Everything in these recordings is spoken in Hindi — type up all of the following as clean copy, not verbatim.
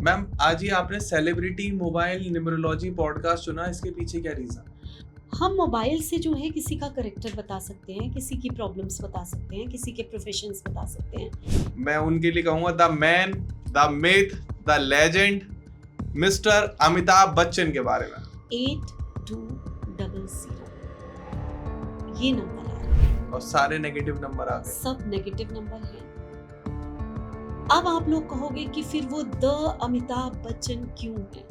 मैम आज ही आपने सेलिब्रिटी मोबाइल न्यूमरोलॉजी पॉडकास्ट चुना, इसके पीछे क्या रीजन? हम मोबाइल से जो है किसी का करेक्टर बता सकते हैं, किसी की प्रॉब्लम्स बता सकते हैं, किसी के प्रोफेशंस बता सकते हैं। मैं उनके लिए कहूंगा the man, the myth, the legend, mister Amitabh Bachchan के बारे में। 8200 ये नंबर आ रहा है। और सारे नेगेटिव नंबर आ गए। सब नेगेटिव नंबर हैं। अब आप लोग कहोगे कि फिर वो द अमिताभ बच्चन क्यों है?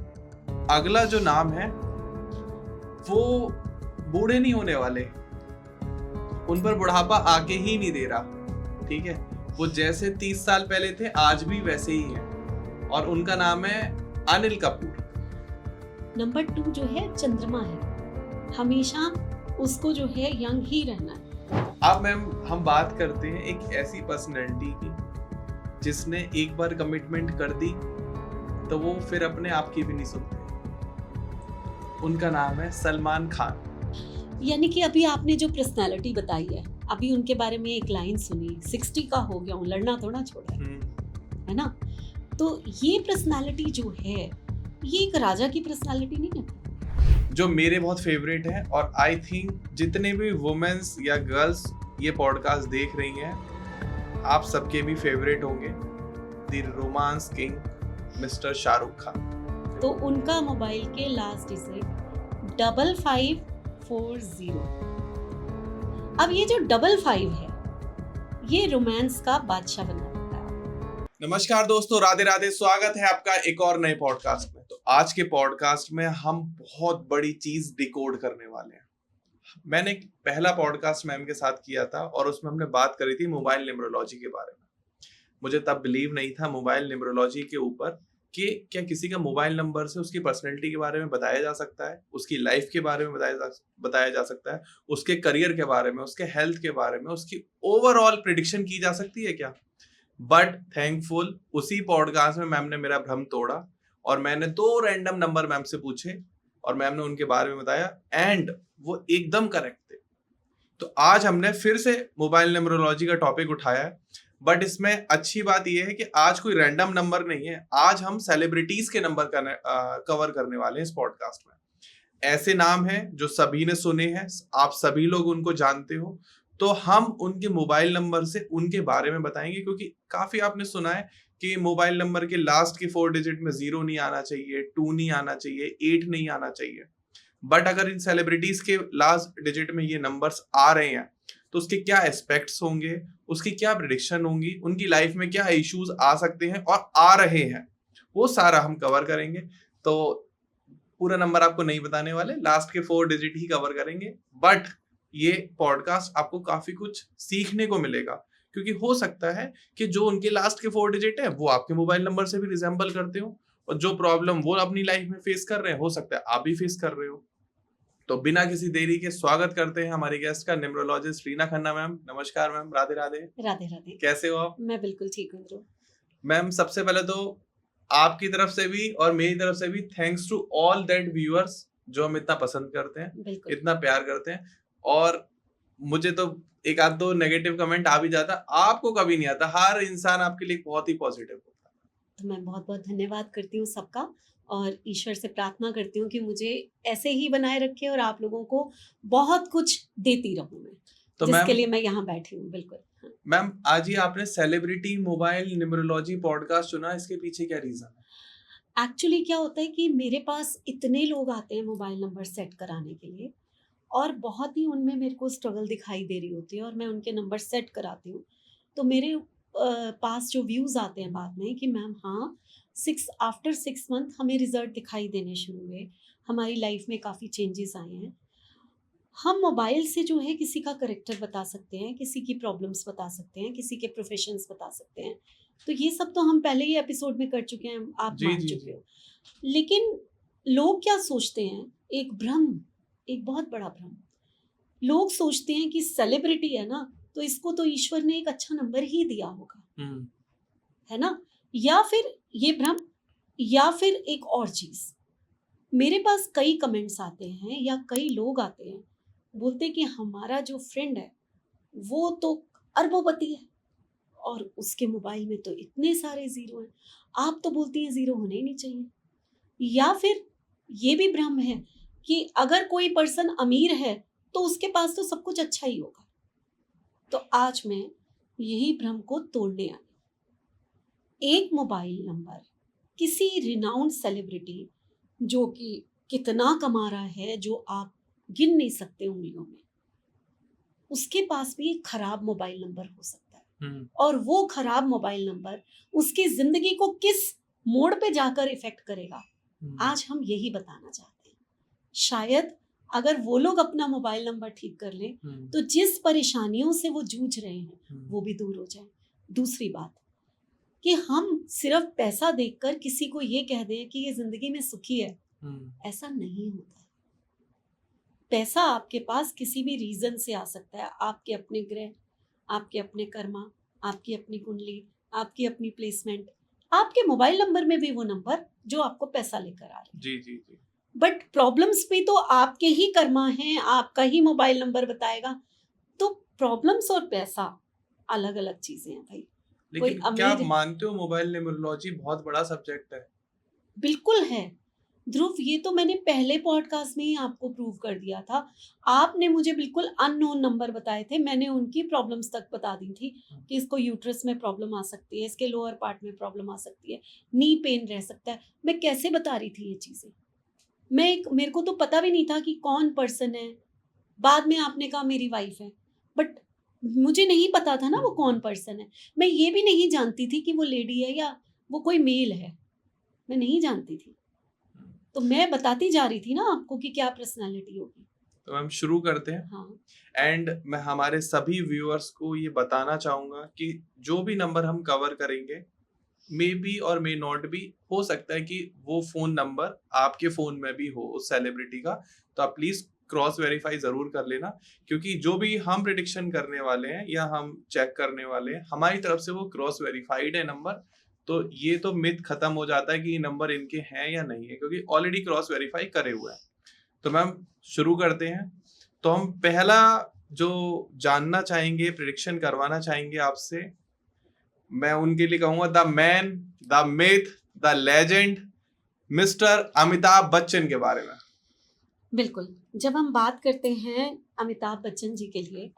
अगला जो नाम है वो बूढ़े नहीं होने वाले, उन पर बुढ़ापा आके ही नहीं दे रहा। ठीक है, वो जैसे 30 साल पहले थे आज भी वैसे ही हैं। और उनका नाम है अनिल कपूर। नंबर 2 जो है चंद्रमा है, हमेशा उसको जो है यंग ही रहना है। अब मैम हम बात करते हैं एक ऐसी पर्सनैलिटी की जिसने एक बार कमिटमेंट कर दी तो वो फिर अपने आप की भी नहीं सुनते। उनका नाम है सलमान खान। यानी कि अभी आपने जो पर्सनालिटी बताई है, अभी उनके बारे में एक लाइन सुनी, 60 का हो गया हूँ, लड़ना थोड़ा छोड़ा है ना? तो ये पर्सनालिटी जो है, ये एक राजा की पर्सनालिटी नहीं है जो मेरे बहुत फेवरेट है, और आई थिंक जितने भी वुमेन्स या गर्ल्स ये पॉडकास्ट देख रही हैं आप सबके भी फेवरेट होंगे, the romance king mister Shahrukh Khan. तो उनका मोबाइल के लास्ट डिजिट 5540। अब ये जो 55 है, ये रोमांस का बादशाह बना देता है। नमस्कार दोस्तों, राधे राधे, स्वागत है आपका एक और नए पॉडकास्ट में। तो आज के पॉडकास्ट में हम बहुत बड़ी चीज डिकोड करने वाले हैं। मैंने एक पहला पॉडकास्ट मैम के साथ किया था और उसमें हमने बात करी थी मोबाइल न्यूमरोलॉजी के बारे में। मुझे तब बिलीव नहीं था मोबाइल न्यूमरोलॉजी के ऊपर कि क्या किसी का मोबाइल नंबर से उसकी पर्सनैलिटी के बारे में बताया जा सकता है, उसकी लाइफ के बारे में बताया जा सकता है, उसके करियर के बारे में, उसके हेल्थ के बारे में, उसकी ओवरऑल प्रिडिक्शन की जा सकती है क्या। बट थैंकफुल उसी पॉडकास्ट में मैम ने मेरा भ्रम तोड़ा और मैंने 2 रैंडम नंबर मैम से पूछे और मैम ने उनके बारे में बताया एंड वो एकदम करेक्ट थे। तो आज हमने फिर से मोबाइल न्यूमरोलॉजी का टॉपिक उठाया है, बट इसमें अच्छी बात यह है कि आज कोई रैंडम नंबर नहीं है, आज हम सेलिब्रिटीज के नंबर कवर करने वाले हैं इस पॉडकास्ट में। ऐसे नाम हैं जो सभी ने सुने हैं, आप सभी लोग उनको जानते हो, तो हम उनके मोबाइल नंबर से उनके बारे में बताएंगे, क्योंकि काफी आपने सुना है कि मोबाइल नंबर के लास्ट के 4 डिजिट में 0 नहीं आना चाहिए, 2 नहीं आना चाहिए, 8 नहीं आना चाहिए। बट अगर इन सेलिब्रिटीज के लास्ट डिजिट में ये नंबर्स आ रहे हैं तो उसके क्या एस्पेक्ट्स होंगे, उसकी क्या प्रिडिक्शन होंगी, उनकी लाइफ में क्या इश्यूज आ सकते हैं और आ रहे हैं, वो सारा हम कवर करेंगे। तो पूरा नंबर आपको नहीं बताने वाले, लास्ट के 4 डिजिट ही कवर करेंगे। बट ये पॉडकास्ट आपको काफी कुछ सीखने को मिलेगा, क्योंकि हो सकता है कि जो उनके लास्ट के 4 डिजिट है वो आपके मोबाइल नंबर से भी रिजेंबल करते हो, और जो प्रॉब्लम वो अपनी लाइफ में फेस कर रहे हैं हो सकता है आप भी फेस कर रहे हो। तो बिना किसी देरी के स्वागत करते हैं हमारी गेस्ट का, न्यूमरोलॉजिस्ट रीना खन्ना मैम। नमस्कार मैम, राधे राधे। राधे राधे। कैसे हो आप? मैं बिल्कुल ठीक हूँ ध्रुव। मैम सबसे पहले तो आपकी तरफ से भी और मेरी तरफ से भी thanks to all that viewers जो हम इतना पसंद करते हैं, बिल्कुल। इतना प्यार करते हैं। और मुझे तो एक आध दो नेगेटिव कमेंट आ भी जाता, आपको कभी नहीं आता। हर इंसान आपके लिए बहुत ही पॉजिटिव होता है। तो मैं बहुत बहुत धन्यवाद करती हूँ सबका, और ईश्वर से प्रार्थना करती हूँ कि मुझे ऐसे ही बनाए रखे और आप लोगों को बहुत कुछ देती रहूँ मैं, तो जिसके मैम लिए मैं यहाँ बैठी हूँ। बिल्कुल। हाँ। मैम आज ही आपने सेलिब्रिटी मोबाइल न्यूमरोलॉजी पॉडकास्ट चुना, इसके पीछे क्या रीजन है? एक्चुअली क्या होता है कि मेरे पास इतने लोग आते हैं मोबाइल नंबर सेट कराने के लिए, और बहुत ही उनमें मेरे को स्ट्रगल दिखाई दे रही होती है और मैं उनके नंबर सेट कराती हूँ। तो मेरे पास जो व्यूज़ आते हैं बाद में कि मैम हाँ, आफ्टर 6 मंथ हमें रिजल्ट दिखाई देने शुरू हुए, हमारी लाइफ में काफ़ी चेंजेस आए हैं। हम मोबाइल से जो है किसी का करेक्टर बता सकते हैं, किसी की प्रॉब्लम्स बता सकते हैं, किसी के प्रोफेशंस बता सकते हैं। तो ये सब तो हम पहले ही एपिसोड में कर चुके हैं, आप जी मान जी चुके जी। हो। लेकिन लोग क्या सोचते हैं, एक भ्रम, एक बहुत बड़ा भ्रम। लोग सोचते हैं कि सेलिब्रिटी है ना, तो इसको तो ईश्वर ने एक अच्छा नंबर ही दिया होगा, है ना? या फिर ये भ्रम, या फिर एक और चीज़। मेरे पास कई कमेंट्स आते हैं या कई लोग आते हैं, बोलते हैं कि हमारा जो फ्रेंड है, वो तो अरबोपति है और उसके मोबाइल में तो इतने सारे ज़ीरो हैं। आप तो बोलती हैं ज़ीरो होने ही नहीं चाहिए। या फिर ये भी भ्रम है कि अगर कोई पर्सन अमीर है तो उसके पास तो सब कुछ अच्छा ही होगा। तो आज मैं यही भ्रम को तोड़ने आई। एक मोबाइल नंबर किसी रिनाउंड सेलिब्रिटी जो कि कितना कमा रहा है, जो आप गिन नहीं सकते उंगलियों में, उसके पास भी एक खराब मोबाइल नंबर हो सकता है। और वो खराब मोबाइल नंबर उसकी जिंदगी को किस मोड़ पे जाकर इफेक्ट करेगा, आज हम यही बताना चाहते हैं। शायद अगर वो लोग अपना मोबाइल नंबर ठीक कर लें तो जिस परेशानियों से वो जूझ रहे हैं वो भी दूर हो जाए। दूसरी बात कि हम सिर्फ पैसा देखकर किसी को ये कह दें कि ये जिंदगी में सुखी है, ऐसा नहीं होता है। पैसा आपके पास किसी भी रीजन से आ सकता है, आपके अपने ग्रह, आपके अपने कर्मा, आपकी अपनी कुंडली, आपकी अपनी प्लेसमेंट, आपके मोबाइल नंबर में भी वो नंबर जो आपको पैसा लेकर आ रहे हैं। जी जी जी। बट प्रॉब्लम्स भी तो आपके ही कर्मा हैं, आपका ही मोबाइल नंबर बताएगा। तो प्रॉब्लम्स और पैसा अलग अलग चीजें हैं भाई। कोई लेकिन क्या आप अमीर, मानते हो मोबाइल न्यूमरोलॉजी बहुत बड़ा सब्जेक्ट है? बिल्कुल है ध्रुव, ये तो मैंने पहले पॉडकास्ट में ही आपको प्रूव कर दिया था। आपने मुझे बिल्कुल अननोन नंबर बताए थे, मैंने उनकी प्रॉब्लम्स तक बता दी थी कि इसको यूट्रस में प्रॉब्लम आ सकती है, इसके लोअर पार्ट में प्रॉब्लम आ सकती है, नी पेन रह सकता है। मैं कैसे बता रही थी ये चीजें? मेरे को तो पता भी नहीं था कि कौन पर्सन है। बाद में आपने कहा मेरी वाइफ है, बट मुझे नहीं पता था ना वो कौन पर्सन है। मैं ये भी नहीं जानती थी कि वो लेडी है या वो कोई मेल है, मैं नहीं जानती थी। तो मैं बताती जा रही थी ना आपको कि क्या पर्सनालिटी होगी। तो हम शुरू करते हैं। हाँ, एंड मैं हमारे सभी व्यूअर्स को ये बताना चाहूंगा कि जो भी नंबर हम कवर करेंगे, मे बी और मे नॉट बी, हो सकता है कि वो फोन नंबर आपके फोन में भी हो उस सेलिब्रिटी का। तो आप प्लीज क्रॉस वेरीफाई जरूर कर लेना, क्योंकि जो भी हम प्रिडिक्शन करने वाले हैं या हम चेक करने वाले हैं, हमारी तरफ से वो क्रॉस वेरीफाइड है नंबर। तो ये तो मिथ खत्म हो जाता है कि ये नंबर इनके हैं या नहीं है, क्योंकि ऑलरेडी क्रॉस वेरीफाई करे हुए हैं। तो मैम शुरू करते हैं। तो हम पहला जो जानना चाहेंगे, प्रिडिक्शन करवाना चाहेंगे आपसे, मैं उनके लिए कहूंगा the man, the myth, the legend, mister Amitabh Bachchan के बारे में। बिल्कुल। जब हम बात करते हैं अमिताभ बच्चन जी के लिए,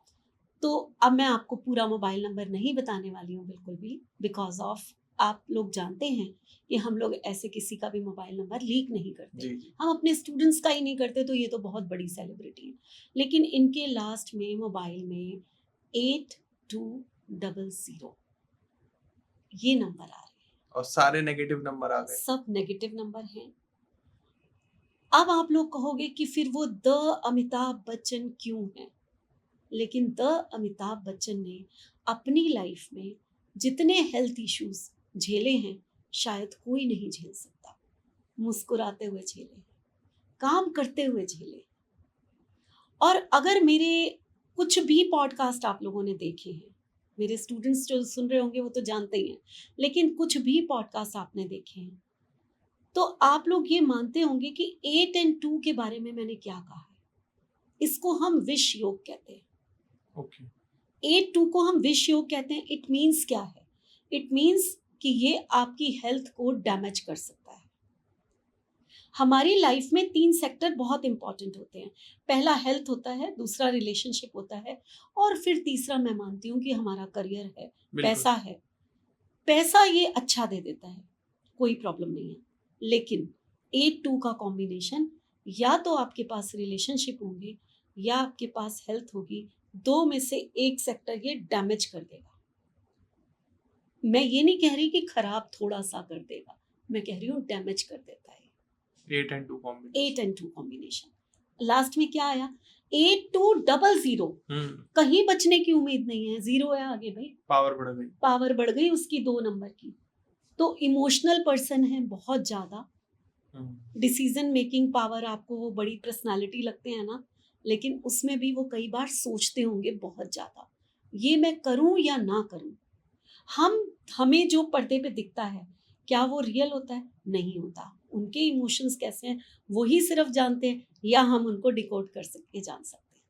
तो अब मैं आपको पूरा मोबाइल नंबर नहीं बताने वाली हूँ बिल्कुल भी, बिकॉज ऑफ आप लोग जानते हैं कि हम लोग ऐसे किसी का भी मोबाइल नंबर लीक नहीं करते। जी जी। हम अपने स्टूडेंट्स का ही नहीं करते, तो ये तो बहुत बड़ी सेलिब्रिटी है। लेकिन इनके लास्ट में मोबाइल में 8200 ये नंबर आ रहे हैं, और सारे नेगेटिव नंबर आ गए। सब नेगेटिव नंबर हैं। अब आप लोग कहोगे कि फिर वो द अमिताभ बच्चन क्यों है? लेकिन द अमिताभ बच्चन ने अपनी लाइफ में जितने हेल्थ इश्यूज झेले हैं, शायद कोई नहीं झेल सकता। मुस्कुराते हुए झेले हैं, काम करते हुए झेले हैं। और अगर मेरे कुछ भी पॉडकास्ट आप लोगों ने देखे हैं, मेरे स्टूडेंट्स जो सुन रहे होंगे वो तो जानते ही हैं, लेकिन कुछ भी पॉडकास्ट आपने देखे हैं तो आप लोग ये मानते होंगे कि 8 and 2 के बारे में मैंने क्या कहा है। इसको हम विष योग कहते हैं। ओके। 8-2 को हम विष योग कहते हैं। इट मीन्स क्या है? इट मीन्स कि ये आपकी हेल्थ को डैमेज कर सकता है। हमारी लाइफ में 3 सेक्टर बहुत इंपॉर्टेंट होते हैं। पहला हेल्थ होता है, दूसरा रिलेशनशिप होता है, और फिर तीसरा मैं मानती हूँ कि हमारा करियर है, बिल्कुल। पैसा है। पैसा ये अच्छा दे देता है, कोई प्रॉब्लम नहीं है। लेकिन 8-2 का कॉम्बिनेशन, या तो आपके पास रिलेशनशिप होंगे या आपके पास हेल्थ होगी, दो में से एक सेक्टर ये डैमेज कर देगा। मैं ये नहीं कह रही कि खराब थोड़ा सा कर देगा, मैं कह रही हूँ डैमेज कर देता है। 8 and 2 combination. 8 and 2 combination. Last में क्या आया? 8200। कहीं बचने की उम्मीद नहीं है, जीरो है आगे भाई। पावर बढ़ गई। पावर बढ़ गई उसकी 2 नंबर की। तो इमोशनल पर्सन है बहुत ज्यादा। डिसीजन मेकिंग पावर, आपको वो बड़ी पर्सनालिटी लगते हैं ना, लेकिन उसमें भी वो कई बार सोचते होंगे बहुत ज्यादा, ये मैं करूं या ना करूं। हमें जो पर्दे पे दिखता है, क्या वो रियल होता है? नहीं होता। उनके इमोशंस कैसे हैं वही सिर्फ जानते हैं, या हम उनको डिकोड कर सकते जान सकते हैं।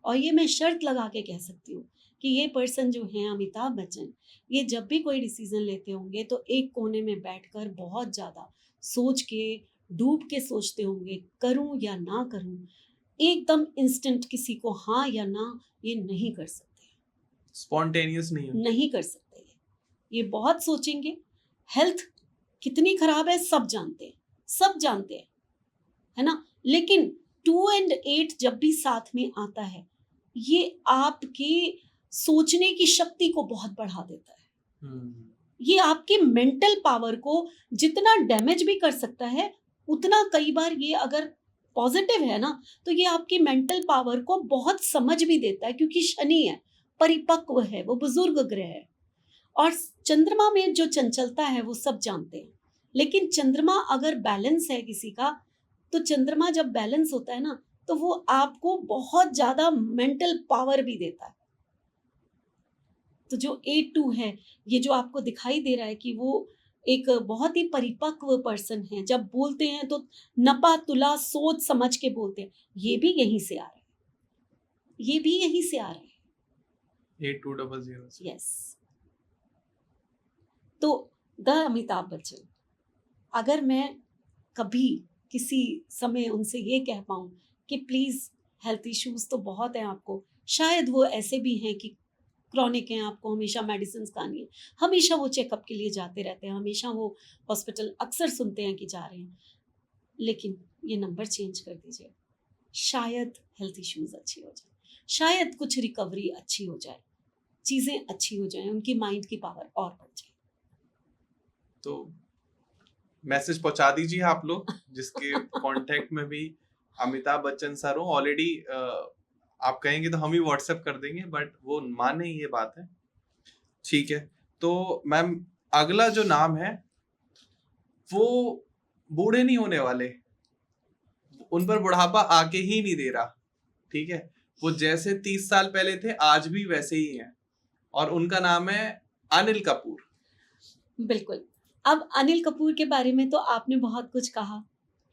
और ये मैं शर्त लगा के कह सकती हूँ कि ये पर्सन जो है अमिताभ बच्चन, ये जब भी कोई डिसीजन लेते होंगे तो एक कोने में बैठकर बहुत ज़्यादा सोच के, डूब के सोचते होंगे, करूं या ना करूं। एकदम इंस्टेंट किसी को हाँ या ना ये नहीं कर सकते, स्पॉन्टेनियस नहीं होता। नहीं कर सकते। ये बहुत सोचेंगे। हेल्थ कितनी खराब है सब जानते हैं, सब जानते हैं, है ना। लेकिन 2 and 8 जब भी साथ में आता है, ये आपकी सोचने की शक्ति को बहुत बढ़ा देता है। ये आपके मेंटल पावर को जितना डैमेज भी कर सकता है, उतना कई बार ये अगर पॉजिटिव है ना, तो ये आपकी मेंटल पावर को बहुत समझ भी देता है, क्योंकि शनि है, परिपक्व है, वो बुजुर्ग ग्रह है। और चंद्रमा में जो चंचलता है वो सब जानते हैं। लेकिन चंद्रमा अगर बैलेंस है किसी का, तो चंद्रमा जब बैलेंस होता है ना, तो वो आपको बहुत ज्यादा मेंटल पावर भी देता है। तो जो 8-2 है, ये जो आपको दिखाई दे रहा है कि वो एक बहुत ही परिपक्व पर्सन है, जब बोलते हैं तो नपा तुला सोच समझ के बोलते हैं। ये भी यहीं से आ रहा है, ये भी यहीं से आ रहा है। 8200 यस। तो द अमिताभ बच्चन, अगर मैं कभी किसी समय उनसे ये कह पाऊँ कि प्लीज़ हेल्थ इश्यूज तो बहुत हैं आपको, शायद वो ऐसे भी हैं कि क्रॉनिक हैं, आपको हमेशा मेडिसिन खानी है, हमेशा वो चेकअप के लिए जाते रहते हैं, हमेशा वो हॉस्पिटल अक्सर सुनते हैं कि जा रहे हैं, लेकिन ये नंबर चेंज कर दीजिए, शायद हेल्थ इश्यूज अच्छी हो जाए, शायद कुछ रिकवरी अच्छी हो जाए, चीज़ें अच्छी हो जाएं, उनकी माइंड की पावर और बढ़ जाए। तो मैसेज पहुंचा दीजिए आप लोग जिसके कांटेक्ट में भी अमिताभ बच्चन सर हो। ऑलरेडी आप कहेंगे तो हम ही व्हाट्सएप कर देंगे, बट वो माने, ये बात है। ठीक है, तो मैम अगला जो नाम है वो बूढ़े नहीं होने वाले, उन पर बुढ़ापा आके ही नहीं दे रहा। ठीक है, वो जैसे 30 साल पहले थे आज भी वैसे ही हैं, और उनका नाम है अनिल कपूर। बिल्कुल। अब अनिल कपूर के बारे में तो आपने बहुत कुछ कहा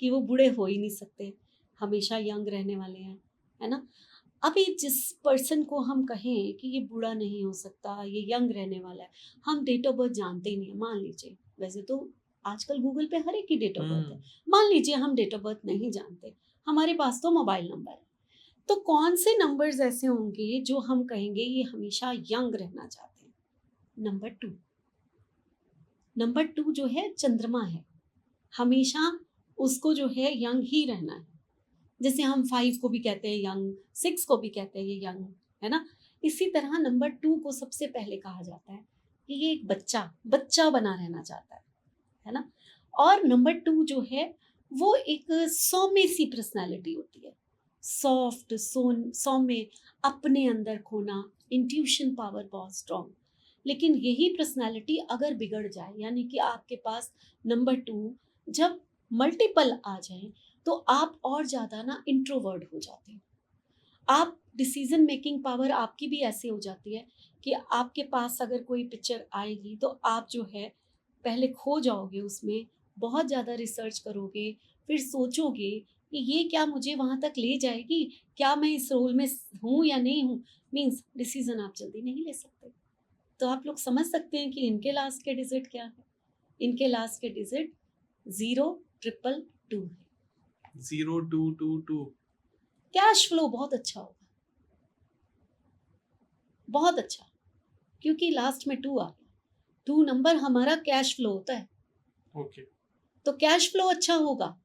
कि वो बूढ़े हो ही नहीं सकते, हमेशा यंग रहने वाले हैं, है ना। अभी जिस पर्सन को हम कहें कि ये बूढ़ा नहीं हो सकता, ये यंग रहने वाला है, हम डेट ऑफ बर्थ जानते ही नहीं है। मान लीजिए, वैसे तो आजकल गूगल पे हर एक की डेट ऑफ बर्थ है, मान लीजिए हम डेट ऑफ बर्थ नहीं जानते, हमारे पास तो मोबाइल नंबर है, तो कौन से नंबर्स ऐसे होंगे जो हम कहेंगे ये हमेशा यंग रहना चाहते हैं। नंबर 2 जो है चंद्रमा है, हमेशा उसको जो है यंग ही रहना है। जैसे हम 5 को भी कहते हैं यंग, 6 को भी कहते हैं ये यंग, है ना। इसी तरह नंबर 2 को सबसे पहले कहा जाता है कि ये एक बच्चा बना रहना चाहता है ना। और नंबर 2 जो है वो एक सौम्य सी पर्सनालिटी होती है, सॉफ्ट सौम्य, अपने अंदर खोना, इंट्यूशन पावर बहुत स्ट्रॉन्ग। लेकिन यही पर्सनालिटी अगर बिगड़ जाए, यानी कि आपके पास नंबर 2 जब मल्टीपल आ जाए, तो आप और ज़्यादा ना इंट्रोवर्ट हो जाते हो। आप डिसीजन मेकिंग पावर आपकी भी ऐसी हो जाती है कि आपके पास अगर कोई पिक्चर आएगी तो आप जो है पहले खो जाओगे उसमें, बहुत ज़्यादा रिसर्च करोगे, फिर सोचोगे कि ये क्या मुझे वहाँ तक ले जाएगी, क्या मैं इस रोल में हूँ या नहीं हूँ। मीन्स डिसीजन आप जल्दी नहीं ले सकते। तो आप लोग समझ सकते हैं कि इनके लास्ट के डिजिट क्या है। इनके लास्ट के डिजिट 0222 है। 0222। कैश फ्लो बहुत अच्छा होगा, बहुत अच्छा, क्योंकि लास्ट में 2 आ गया। 2 नंबर हमारा कैश फ्लो होता है। ओके। तो कैश फ्लो अच्छा होगा,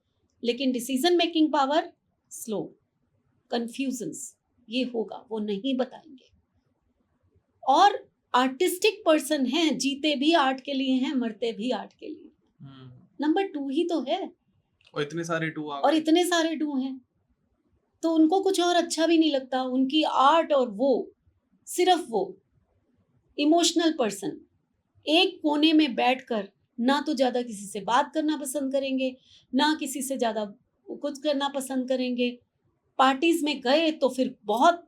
लेकिन decision making power slow, confusions ये होगा, वो नहीं बताएंगे। और आर्टिस्टिक पर्सन हैं, जीते भी आर्ट के लिए हैं, मरते भी आर्ट के लिए। नंबर 2 ही तो है, और इतने सारे 2 आ और गए। इतने सारे 2 हैं, तो उनको कुछ और अच्छा भी नहीं लगता। उनकी आर्ट और वो सिर्फ वो इमोशनल पर्सन एक कोने में बैठकर ना तो ज्यादा किसी से बात करना पसंद करेंगे, ना किसी से ज्यादा कुछ करना पसंद करेंगे। पार्टीज में गए तो फिर बहुत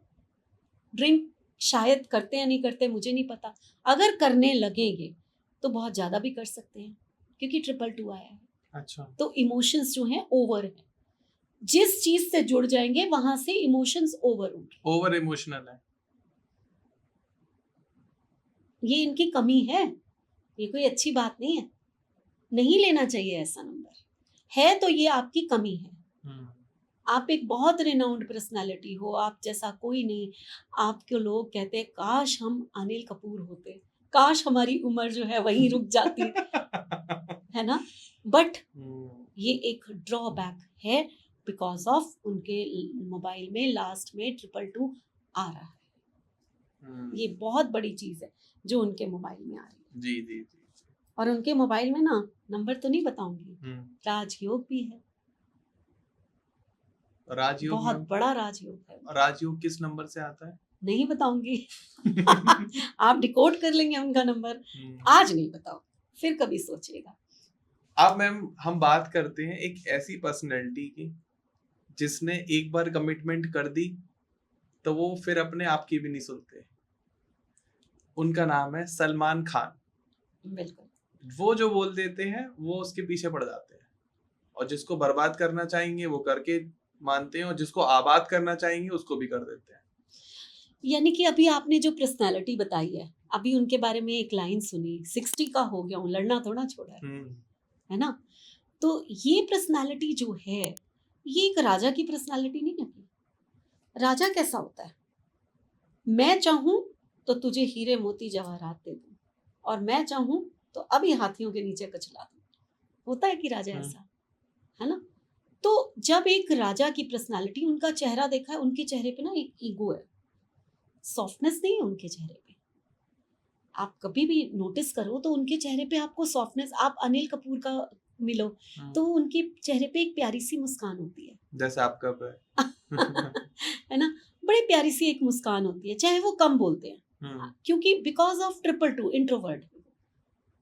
ड्रिंक शायद करते हैं, नहीं करते मुझे नहीं पता, अगर करने लगेंगे तो बहुत ज्यादा भी कर सकते हैं, क्योंकि 222 आया है। अच्छा। तो इमोशंस जो हैं ओवर है, जिस चीज से जुड़ जाएंगे वहां से इमोशंस ओवर होंगे। ओवर इमोशनल है। ये इनकी कमी है, ये कोई अच्छी बात नहीं है, नहीं लेना चाहिए ऐसा नंबर। है तो ये आपकी कमी है। आप एक बहुत रिनाउंड पर्सनालिटी हो, आप जैसा कोई नहीं। आपके लोग कहते हैं काश हम अनिल कपूर होते, काश हमारी उम्र जो है वहीं रुक जाती, है ना। बट ये एक ड्रॉबैक है बिकॉज ऑफ उनके मोबाइल में लास्ट में 222 आ रहा है। ये बहुत बड़ी चीज है जो उनके मोबाइल में आ रही है। जी जी जी। और उनके मोबाइल में ना नंबर तो नहीं बताऊंगी, राजयोग भी है, राजयोग बहुत में बड़ा राजयोग है। राजयोग किस नंबर से आता है? नहीं बताऊंगी। आप डिकोड कर लेंगे उनका नंबर, आज नहीं बताओ, फिर कभी सोचिएगा। अब मैम हम बात करते हैं एक ऐसी पर्सनैलिटी की जिसने एक बार कमिटमेंट कर दी तो वो फिर अपने आप की भी नहीं सुनते। उनका नाम है सलमान खान। बिल्कुल। वो जो बोल देते हैं वो उसके पीछे पड़ जाते हैं, और जिसको बर्बाद करना चाहेंगे वो करके मानते हैं, और जिसको आबाद करना चाहेंगे उसको भी कर देते हैं। यानी कि अभी आपने जो पर्सनालिटी बताई है, अभी उनके बारे में एक लाइन सुनी, 60 का हो गया हूँ, लड़ना थोड़ा छोड़ा है ना। तो ये पर्सनालिटी जो है ये एक राजा की पर्सनालिटी नहीं लगी। राजा कैसा होता है, मैं चाहूं तो तुझे हीरे मोती जवाहरात दे दूं, और मैं चाहूं तो अभी हाथियों के नीचे कचला दूं। होता है कि राजा ऐसा है ना। तो जब एक राजा की पर्सनालिटी, उनका चेहरा देखा है, उनके चेहरे पे ना एक ईगो है, सॉफ्टनेस नहीं है उनके चेहरे पे। आप कभी भी नोटिस करो तो उनके चेहरे पे आपको सॉफ्टनेस, आप अनिल कपूर का मिलो तो उनके चेहरे पे एक प्यारी सी मुस्कान होती है, जैसे आपका है ना। बड़ी प्यारी सी एक मुस्कान होती है, चाहे वो कम बोलते हैं, क्योंकि बिकॉज ऑफ 222 इंट्रोवर्ट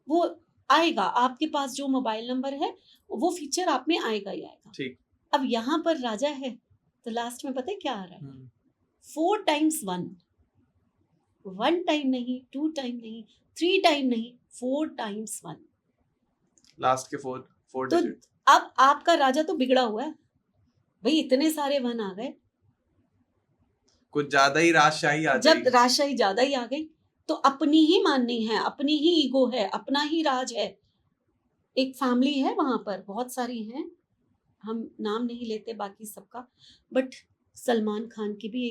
वो आएगा आपके पास। जो मोबाइल नंबर है वो फीचर आप में आएगा ही आएगा। ठीक। अब यहाँ पर राजा है तो लास्ट में पता है क्या आ रहा है, 4 times 1, 1 टाइम नहीं, 2 टाइम नहीं, 3 टाइम नहीं, 4 times 1, लास्ट के 4 तो डिजिट। अब आपका राजा तो बिगड़ा हुआ है भाई, इतने सारे 1 आ गए, कुछ ज्यादा ही राजशाही आ जब जाएगी। राजशाही ज्यादा ही आ गई तो अपनी ही माननी है, अपनी ही ईगो है, अपना ही राज है। एक फैमिली है वहां पर, बहुत सारी हैं, हम नाम नहीं लेते बाकी सबका, बट सलमान खान की भी